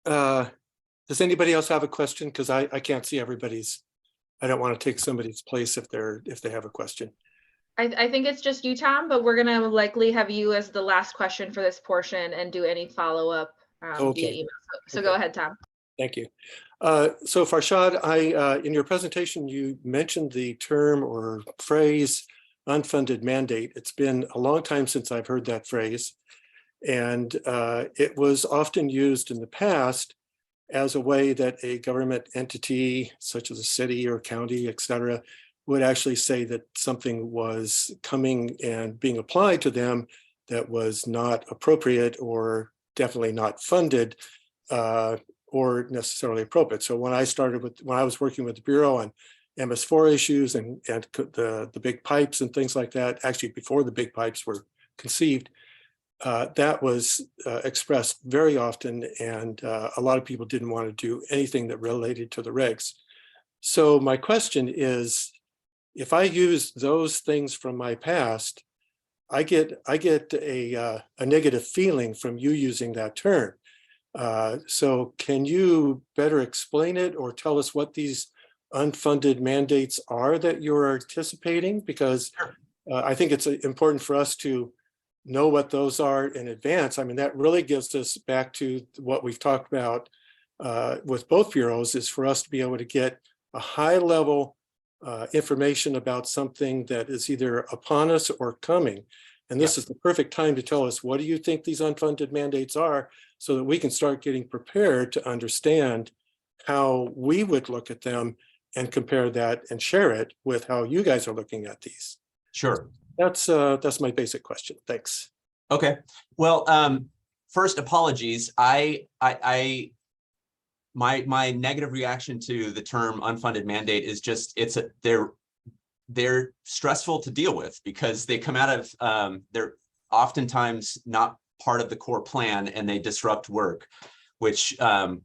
Does anybody else have a question? Because I can't see everybody's. I don't want to take somebody's place if they have a question. I think it's just you, Tom, but we're gonna likely have you as the last question for this portion and do any follow-up via email. So go ahead, Tom. Thank you. So Farshad, in your presentation, you mentioned the term or phrase unfunded mandate. It's been a long time since I've heard that phrase. And it was often used in the past as a way that a government entity, such as a city or county, et cetera, would actually say that something was coming and being applied to them that was not appropriate or definitely not funded or necessarily appropriate. So when I was working with the Bureau on MS4 issues and the big pipes and things like that, actually before the big pipes were conceived, that was expressed very often, and a lot of people didn't want to do anything that related to the regs. So my question is, if I use those things from my past, I get a negative feeling from you using that term. So can you better explain it or tell us what these unfunded mandates are that you're anticipating? Because I think it's important for us to know what those are in advance. I mean, that really gives us back to what we've talked about with both bureaus, is for us to be able to get a high level information about something that is either upon us or coming. And this is the perfect time to tell us, what do you think these unfunded mandates are, so that we can start getting prepared to understand how we would look at them and compare that and share it with how you guys are looking at these. Sure. That's my basic question. Thanks. Okay. Well, first, apologies. My negative reaction to the term unfunded mandate is just they're stressful to deal with, because they come out of they're oftentimes not part of the core plan, and they disrupt work, which adds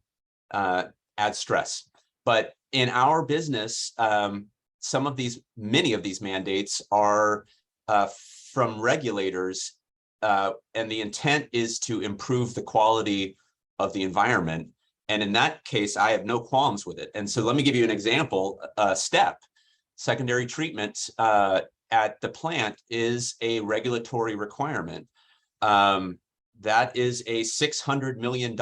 stress. But in our business, many of these mandates are from regulators, and the intent is to improve the quality of the environment. And in that case, I have no qualms with it. And so let me give you an example. STEP, secondary treatment at the plant, is a regulatory requirement. That is a $600 million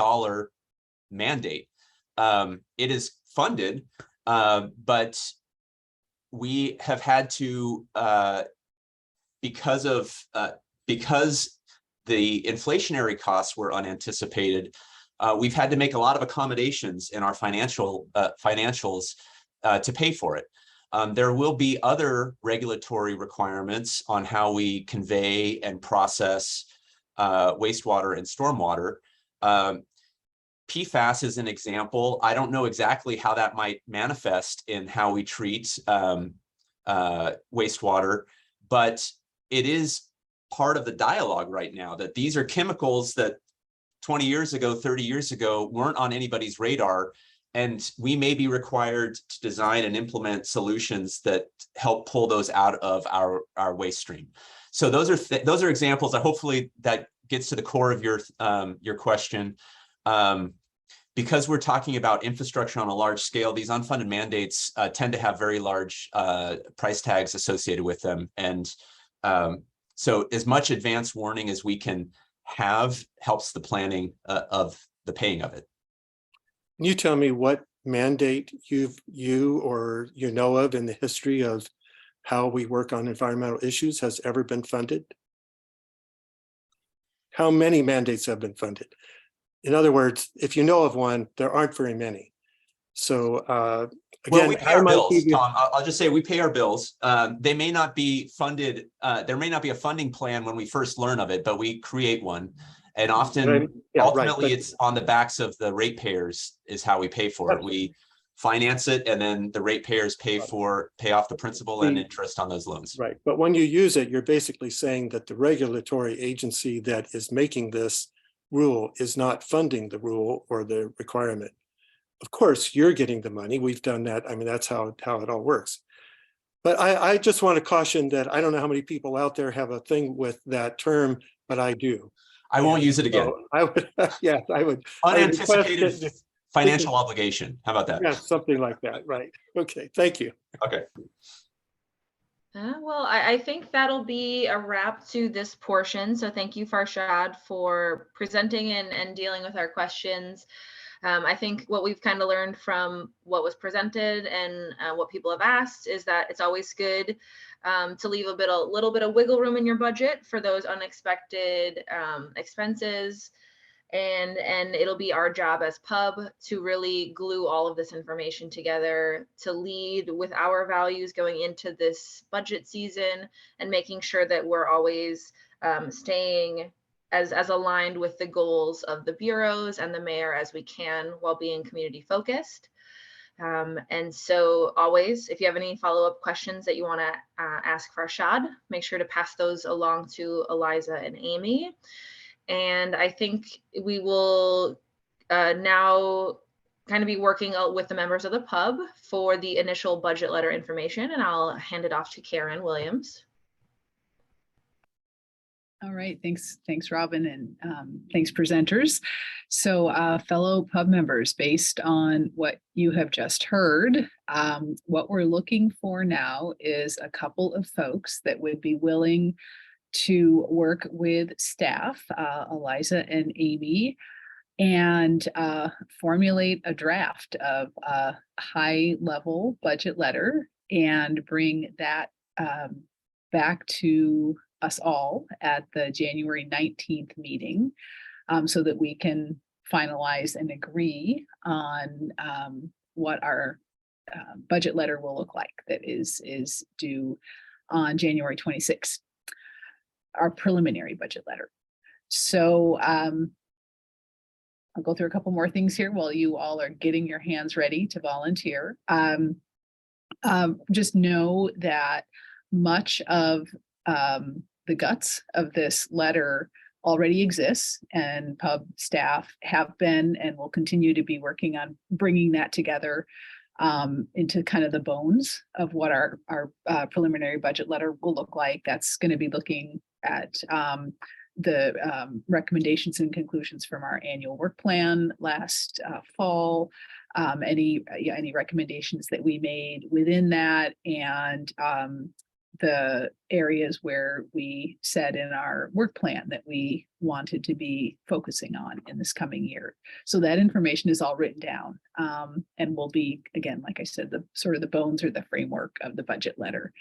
mandate. It is funded, but we have had to, because the inflationary costs were unanticipated, we've had to make a lot of accommodations in our financials to pay for it. There will be other regulatory requirements on how we convey and process wastewater and stormwater. PFAS is an example. I don't know exactly how that might manifest in how we treat wastewater, but it is part of the dialogue right now, that these are chemicals that 20 years ago, 30 years ago, weren't on anybody's radar. And we may be required to design and implement solutions that help pull those out of our waste stream. So those are examples. Hopefully that gets to the core of your question. Because we're talking about infrastructure on a large scale, these unfunded mandates tend to have very large price tags associated with them. And so as much advance warning as we can have helps the planning of the paying of it. Can you tell me what mandate you know of in the history of how we work on environmental issues has ever been funded? How many mandates have been funded? In other words, if you know of one, there aren't very many. So again, well, we pay our bills, Tom. I'll just say we pay our bills. They may not be funded. There may not be a funding plan when we first learn of it, but we create one. And often, ultimately, it's on the backs of the ratepayers is how we pay for it. finance it, and then the ratepayers pay off the principal and interest on those loans. Right. But when you use it, you're basically saying that the regulatory agency that is making this rule is not funding the rule or the requirement. Of course, you're getting the money. We've done that. I mean, that's how it all works. But I just want to caution that I don't know how many people out there have a thing with that term, but I do. I won't use it again. So I would, yes, I would. Unanticipated financial obligation. How about that? Yeah, something like that. Right. Okay. Thank you. Okay. Well, I think that'll be a wrap to this portion. So thank you, Farshad, for presenting and dealing with our questions. I think what we've kind of learned from what was presented and what people have asked is that it's always good to leave a little bit of wiggle room in your budget for those unexpected expenses. And it'll be our job as pub to really glue all of this information together, to lead with our values going into this budget season, and making sure that we're always staying as aligned with the goals of the bureaus and the mayor as we can, while being community focused. And so always, if you have any follow-up questions that you want to ask Farshad, make sure to pass those along to Eliza and Amy. And I think we will now kind of be working with the members of the pub for the initial budget letter information, and I'll hand it off to Karen Williams. All right, thanks, Robin, and thanks, presenters. So fellow pub members, based on what you have just heard, what we're looking for now is a couple of folks that would be willing to work with staff, Eliza and Amy, and formulate a draft of a high-level budget letter and bring that back to us all at the January 19th meeting, so that we can finalize and agree on what our budget letter will look like that is due on January 26th. Our preliminary budget letter. So I'll go through a couple more things here while you all are getting your hands ready to volunteer. Just know that much of the guts of this letter already exists, and pub staff have been and will continue to be working on bringing that together into kind of the bones of what our preliminary budget letter will look like. That's going to be looking at the recommendations and conclusions from our annual work plan last fall, any recommendations that we made within that, and the areas where we said in our work plan that we wanted to be focusing on in this coming year. So that information is all written down and will be, again, like I said, the sort of the bones or the framework of the budget letter.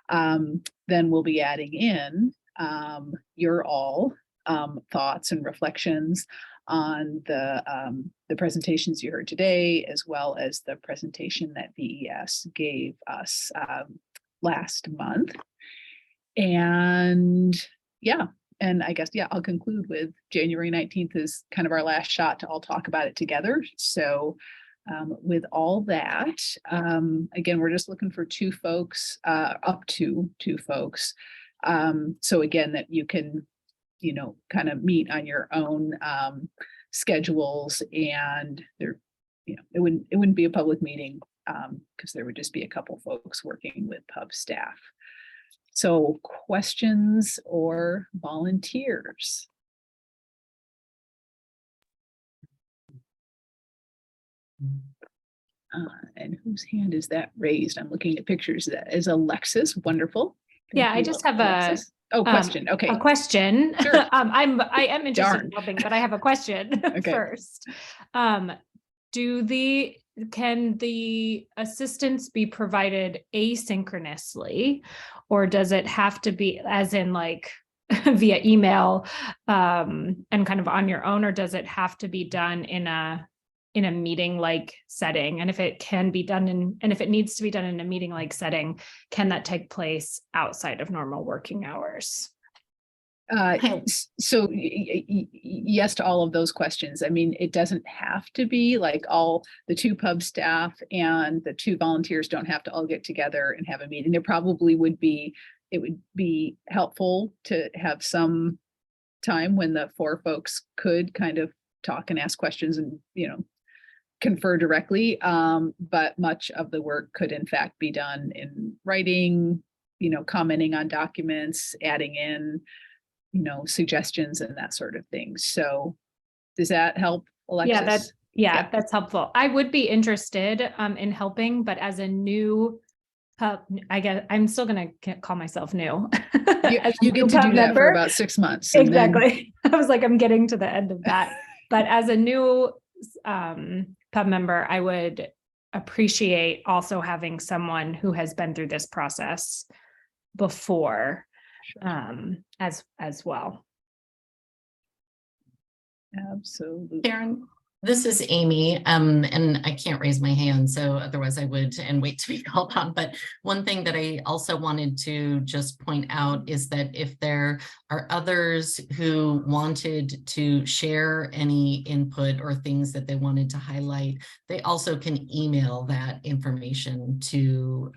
Then we'll be adding in your all thoughts and reflections on the presentations you heard today, as well as the presentation that BES gave us last month. And I guess, I'll conclude with January 19th is kind of our last shot to all talk about it together. So with all that, again, we're just looking for two folks, up to two folks. So again, that you can, kind of meet on your own schedules, and there, it wouldn't be a public meeting because there would just be a couple folks working with pub staff. So questions or volunteers? And whose hand is that raised? I'm looking at pictures. That is Alexis. Wonderful. Thank you, I just have Alexis. Question. Okay. A question. Sure. I am interested in helping, but I have a question first. Can the assistance be provided asynchronously, or does it have to be as in like via email and kind of on your own, or does it have to be done in a meeting like setting? And if it can be done and if it needs to be done in a meeting like setting, can that take place outside of normal working hours? So yes to all of those questions. I mean, it doesn't have to be like all the 2 pub staff and the 2 volunteers don't have to all get together and have a meeting. There probably would be, it would be helpful to have some time when the 4 folks could kind of talk and ask questions and, you know, confer directly. But much of the work could in fact be done in writing, you know, commenting on documents, adding in, you know, suggestions and that sort of thing. So does that help, Alexis? Yeah, that's helpful. I would be interested in helping, but as a new pub, I guess I'm still going to call myself new. You get to do that for about 6 months. Exactly. Then... I was like, I'm getting to the end of that. But as a new pub member, I would appreciate also having someone who has been through this process before. As well. Absolutely. Karen, this is Amy, and I can't raise my hand, so otherwise I would and wait to be called on. But one thing that I also wanted to just point out is that if there are others who wanted to share any input or things that they wanted to highlight, they also can email that information to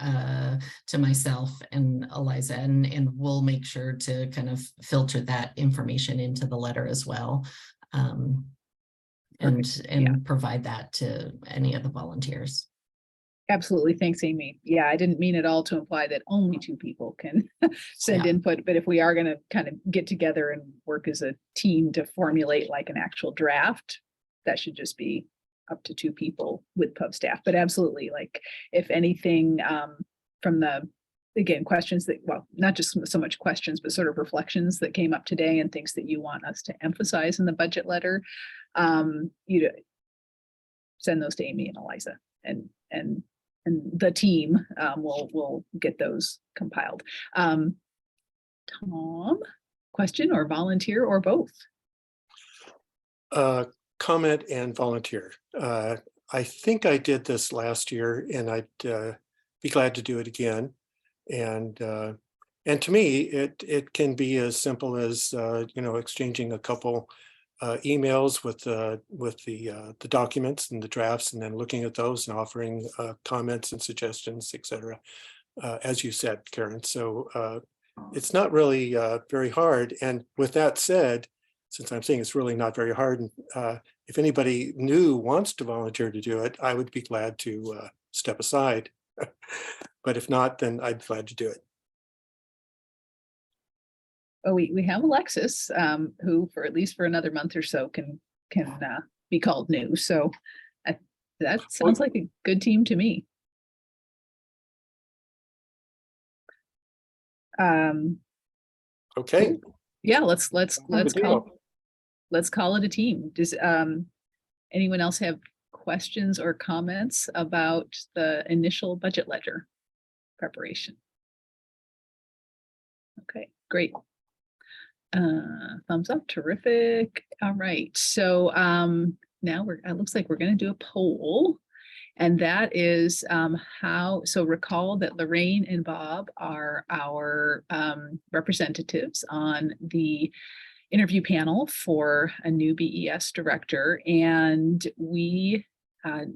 myself and Eliza, and we'll make sure to kind of filter that information into the letter as well. And provide that to any of the volunteers. Absolutely. Thanks, Amy. Yeah, I didn't mean at all to imply that only 2 people can send input, but if we are going to kind of get together and work as a team to formulate like an actual draft, that should just be up to 2 people with pub staff. But absolutely, like if anything from the, again, questions that, well, not just so much questions, but sort of reflections that came up today and things that you want us to emphasize in the budget letter, you send those to Amy and Eliza, and the team will get those compiled. Tom, question or volunteer or both? Comment and volunteer. I think I did this last year, and I'd be glad to do it again. And to me, it can be as simple as you know, exchanging a couple emails with the documents and the drafts, and then looking at those and offering comments and suggestions, etc. As you said, Karen. So it's not really very hard. And with that said, since I'm saying it's really not very hard, and if anybody new wants to volunteer to do it, I would be glad to step aside. But if not, then I'd be glad to do it. Oh, we have Alexis, who for at least for another month or so can be called new. So that sounds like a good team to me. Okay. Yeah, let's call it a team. Does anyone else have questions or comments about the initial budget ledger preparation? Okay, great. Thumbs up, terrific. All right, so now it looks like we're going to do a poll, and that is so recall that Lorraine and Bob are our representatives on the interview panel for a new BES director, and we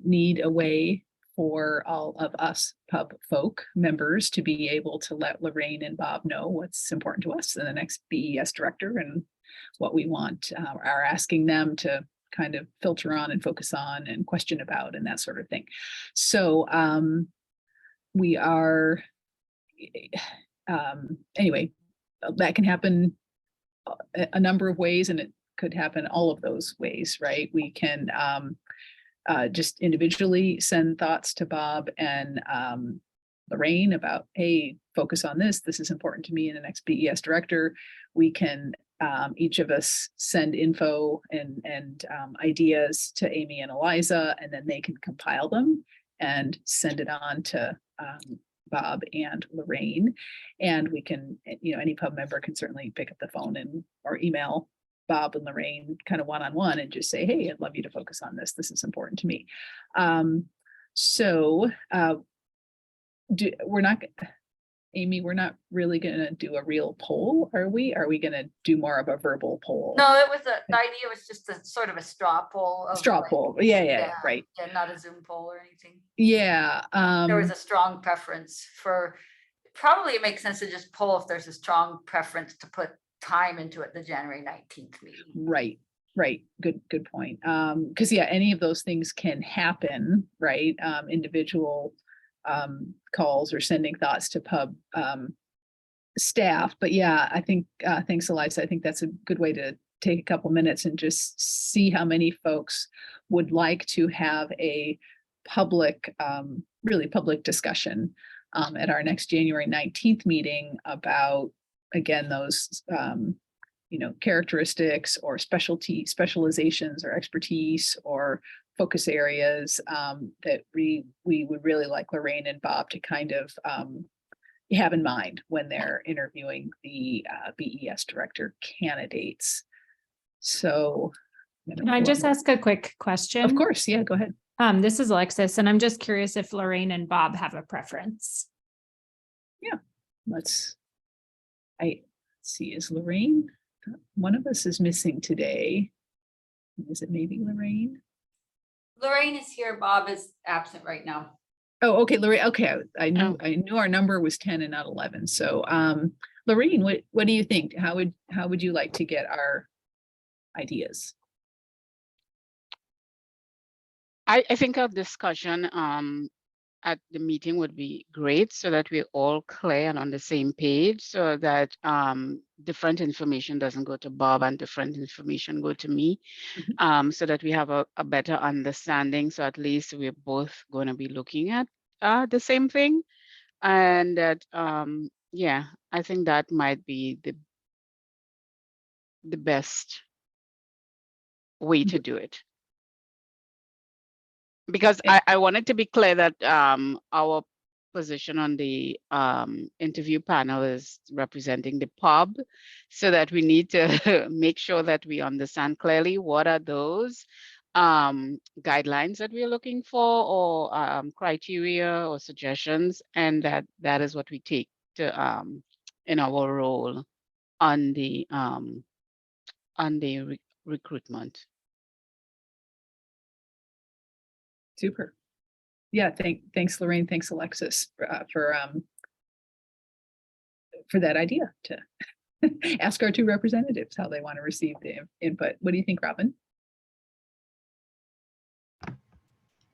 need a way for all of us pub folk members to be able to let Lorraine and Bob know what's important to us in the next BES director and what we want, are asking them to kind of filter on and focus on and question about and that sort of thing. So we are, anyway, that can happen a number of ways, and it could happen all of those ways, right? We can just individually send thoughts to Bob and Lorraine about, hey, focus on this. This is important to me in the next BES director. We can each of us send info and ideas to Amy and Eliza, and then they can compile them and send it on to Bob and Lorraine. And we can, you know, any pub member can certainly pick up the phone and or email Bob and Lorraine kind of one-on-one and just say, hey, I'd love you to focus on this. This is important to me. We're not, Amy, we're not really gonna do a real poll, are we? Are we gonna do more of a verbal poll? No, it was the idea was just a sort of a straw poll. Of Straw like, poll, yeah, right. Yeah, not a Zoom poll or anything. Yeah. There was a strong preference for, probably it makes sense to just poll if there's a strong preference to put time into it, the January 19th meeting. Right. Good point. Because yeah, any of those things can happen, right? Individual calls or sending thoughts to pub staff. But yeah, I think thanks, Eliza. I think that's a good way to take a couple minutes and just see how many folks would like to have a public, really public discussion at our next January 19th meeting about, again, those characteristics or specializations or expertise or focus areas that we would really like Lorraine and Bob to kind of have in mind when they're interviewing the BES director candidates. So can I just ask a quick question? Of course, yeah, go ahead. This is Alexis, and I'm just curious if Lorraine and Bob have a preference. Yeah, I see, is Lorraine, one of us is missing today. Is it maybe Lorraine? Lorraine is here. Bob is absent right now. Oh, okay, Lorraine. Okay, I knew our number was 10 and not 11. So, Lorraine, what do you think? How would you like to get our ideas? I think our discussion at the meeting would be great, so that we're all clear and on the same page, so that different information doesn't go to Bob and different information go to me, so that we have a better understanding. So at least we're both going to be looking at the same thing, and that yeah, I think that might be the best way to do it. Because I wanted to be clear that our position on the interview panel is representing the pub, so that we need to make sure that we understand clearly what are those guidelines that we're looking for, or criteria or suggestions, and that is what we take to in our role on the recruitment. Super. Yeah, thanks, Lorraine. Thanks, Alexis, for that idea to ask our two representatives how they want to receive the input. What do you think, Robin?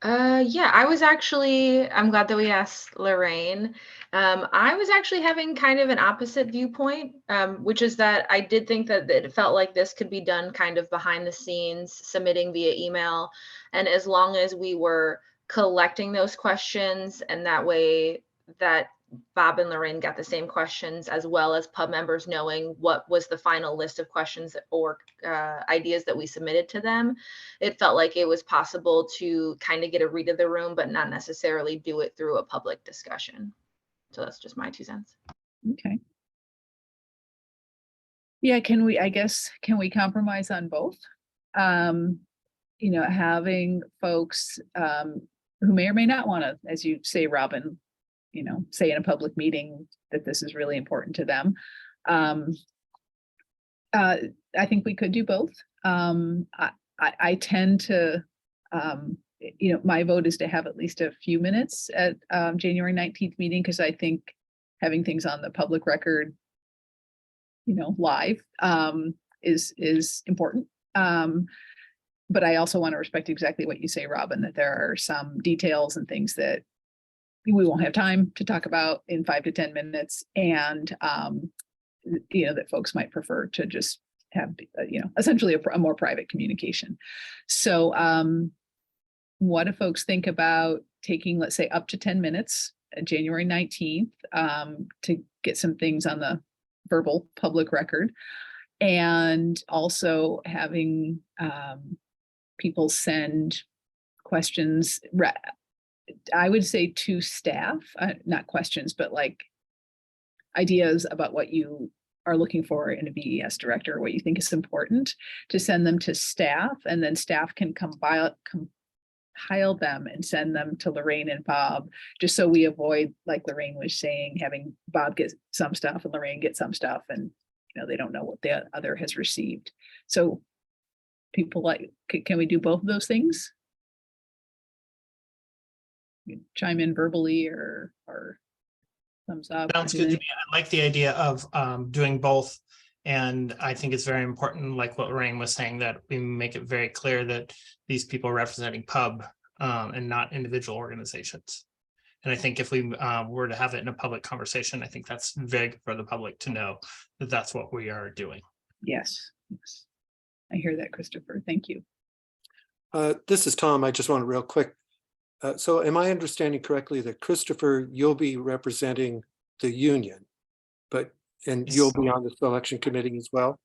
Yeah, I'm glad that we asked Lorraine. I was actually having kind of an opposite viewpoint, which is that I did think that it felt like this could be done kind of behind the scenes, submitting via email. And as long as we were collecting those questions, and that way that Bob and Lorraine got the same questions, as well as pub members knowing what was the final list of questions or ideas that we submitted to them, it felt like it was possible to kind of get a read of the room, but not necessarily do it through a public discussion. So that's just my 2 cents. Okay. Yeah, can we compromise on both? Having folks who may or may not want to, as you say, Robin, say in a public meeting that this is really important to them. I think we could do both. I tend to, my vote is to have at least a few minutes at January 19th meeting, because I think having things on the public record, live is important. But I also want to respect exactly what you say, Robin, that there are some details and things that we won't have time to talk about in 5 to 10 minutes. And, that folks might prefer to just have, essentially a more private communication. So what do folks think about taking, let's say, up to 10 minutes at January 19th to get some things on the verbal public record, and also having people send questions, I would say to staff, not questions, but like ideas about what you are looking for in a BES director, what you think is important, to send them to staff, and then staff can compile compile them and send them to Lorraine and Bob, just so we avoid, like Lorraine was saying, having Bob get some stuff and Lorraine get some stuff, and they don't know what the other has received. So people like, can we do both of those things? You chime in verbally or thumbs up. Sounds good to me. I like the idea of doing both. And I think it's very important, like what Lorraine was saying, that we make it very clear that these people are representing pub and not individual organizations. And I think if we were to have it in a public conversation, I think that's very good for the public to know that that's what we are doing. Yes, yes. I hear that, Christopher. Thank you. This is Tom. I just want to real quick. So am I understanding correctly that Christopher, you'll be representing the union, and you'll be on the selection committee as well?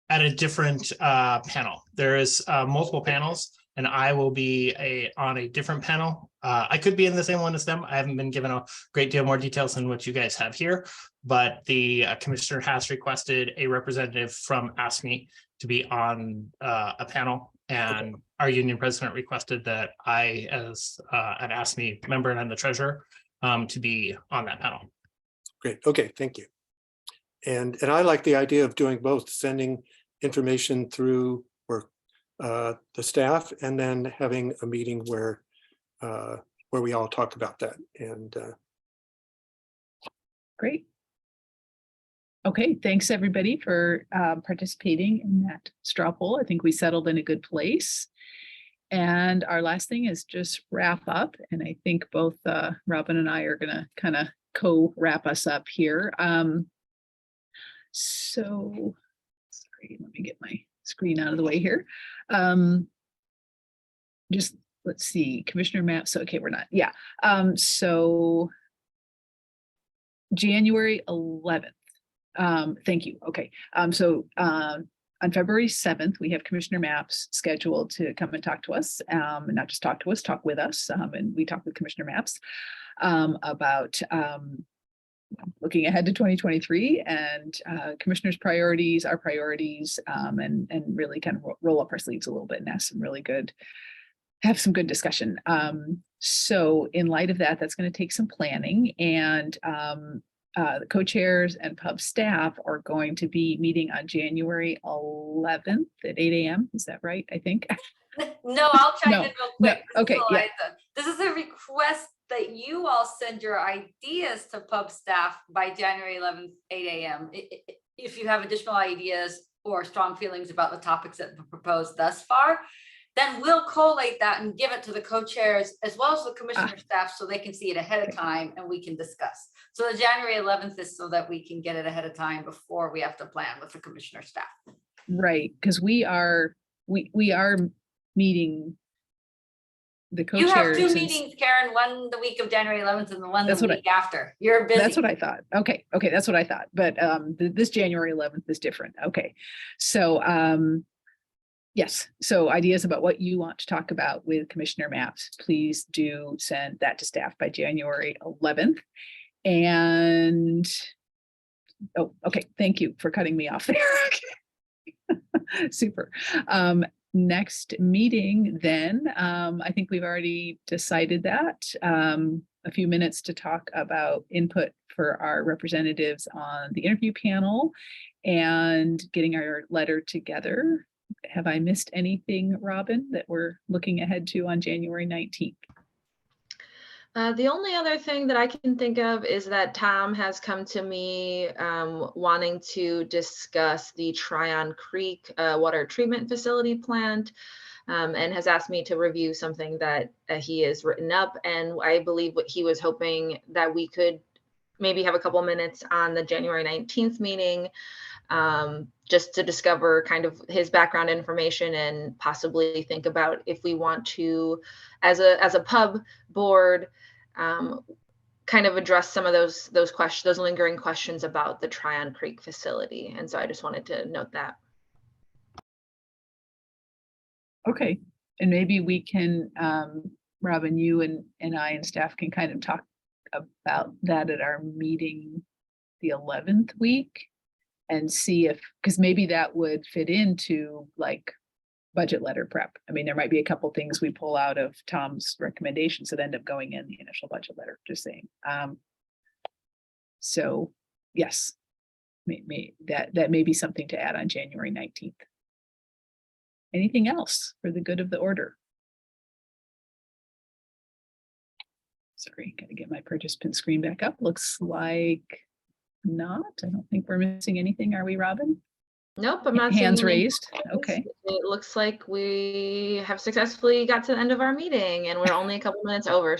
At a different panel. There is multiple panels, and I will be on a different panel. I could be in the same one as them. I haven't been given a great deal more details than what you guys have here, but the commissioner has requested a representative from ASME to be on a panel, and our union president requested that I, as an ASME member and I'm the treasurer, to be on that panel. Great. Okay. Thank you. And I like the idea of doing both, sending information through the staff and then having a meeting where we all talk about that. And great. Okay, thanks everybody for participating in that straw poll. I think we settled in a good place. And our last thing is just wrap up. And I think both Robin and I are gonna kind of co-wrap us up here. So, sorry, let me get my screen out of the way here. Just, let's see, Commissioner Maps. Okay, we're not, yeah. So January 11th. Thank you. Okay. So on February 7th, we have Commissioner Maps scheduled to come and talk to us, and not just talk to us, talk with us. And we talk with Commissioner Maps about looking ahead to 2023 and commissioners' priorities, our priorities, and really kind of roll up our sleeves a little bit and have some good discussion. So in light of that, that's going to take some planning, and the co-chairs and pub staff are going to be meeting on January 11th at 8 a.m. Is that right? I think. No, I'll chime in real quick. No. Okay. Yeah. This is a request that you all send your ideas to pub staff by January 11th, 8 a.m. If you have additional ideas or strong feelings about the topics that have been proposed thus far, then we'll collate that and give it to the co-chairs as well as the commissioner staff so they can see it ahead of time and we can discuss. So the January 11th is so that we can get it ahead of time before we have to plan with the commissioner staff. Right, because we are meeting the co-chairs. You have two meetings, Karen, one the week of January 11th and the one the week after. You're busy. That's what I thought. Okay, that's what I thought. But this January 11th is different. Okay, so yes, so ideas about what you want to talk about with Commissioner Maps, please do send that to staff by January 11th. And okay, thank you for cutting me off there. Super. Next meeting then, I think we've already decided that. A few minutes to talk about input for our representatives on the interview panel and getting our letter together. Have I missed anything, Robin, that we're looking ahead to on January 19th? The only other thing that I can think of is that Tom has come to me wanting to discuss the Tryon Creek water treatment facility plant, and has asked me to review something that he has written up. And I believe what he was hoping that we could maybe have a couple minutes on the January 19th meeting, just to discover kind of his background information and possibly think about if we want to, as a pub board, kind of address some of those questions, those lingering questions about the Tryon Creek facility. And so I just wanted to note that. Okay, and maybe we can, Robin, you and I and staff can kind of talk about that at our meeting the 11th week and see if, because maybe that would fit into like budget letter prep. I mean, there might be a couple things we pull out of Tom's recommendations that end up going in the initial budget letter, just saying. So yes, that may be something to add on January 19th. Anything else for the good of the order? Sorry, gotta get my participant screen back up. Looks like not. I don't think we're missing anything. Are we, Robin? Nope, I'm not seeing Hands any raised. hands. Okay. It looks like we have successfully got to the end of our meeting and we're only a couple minutes over.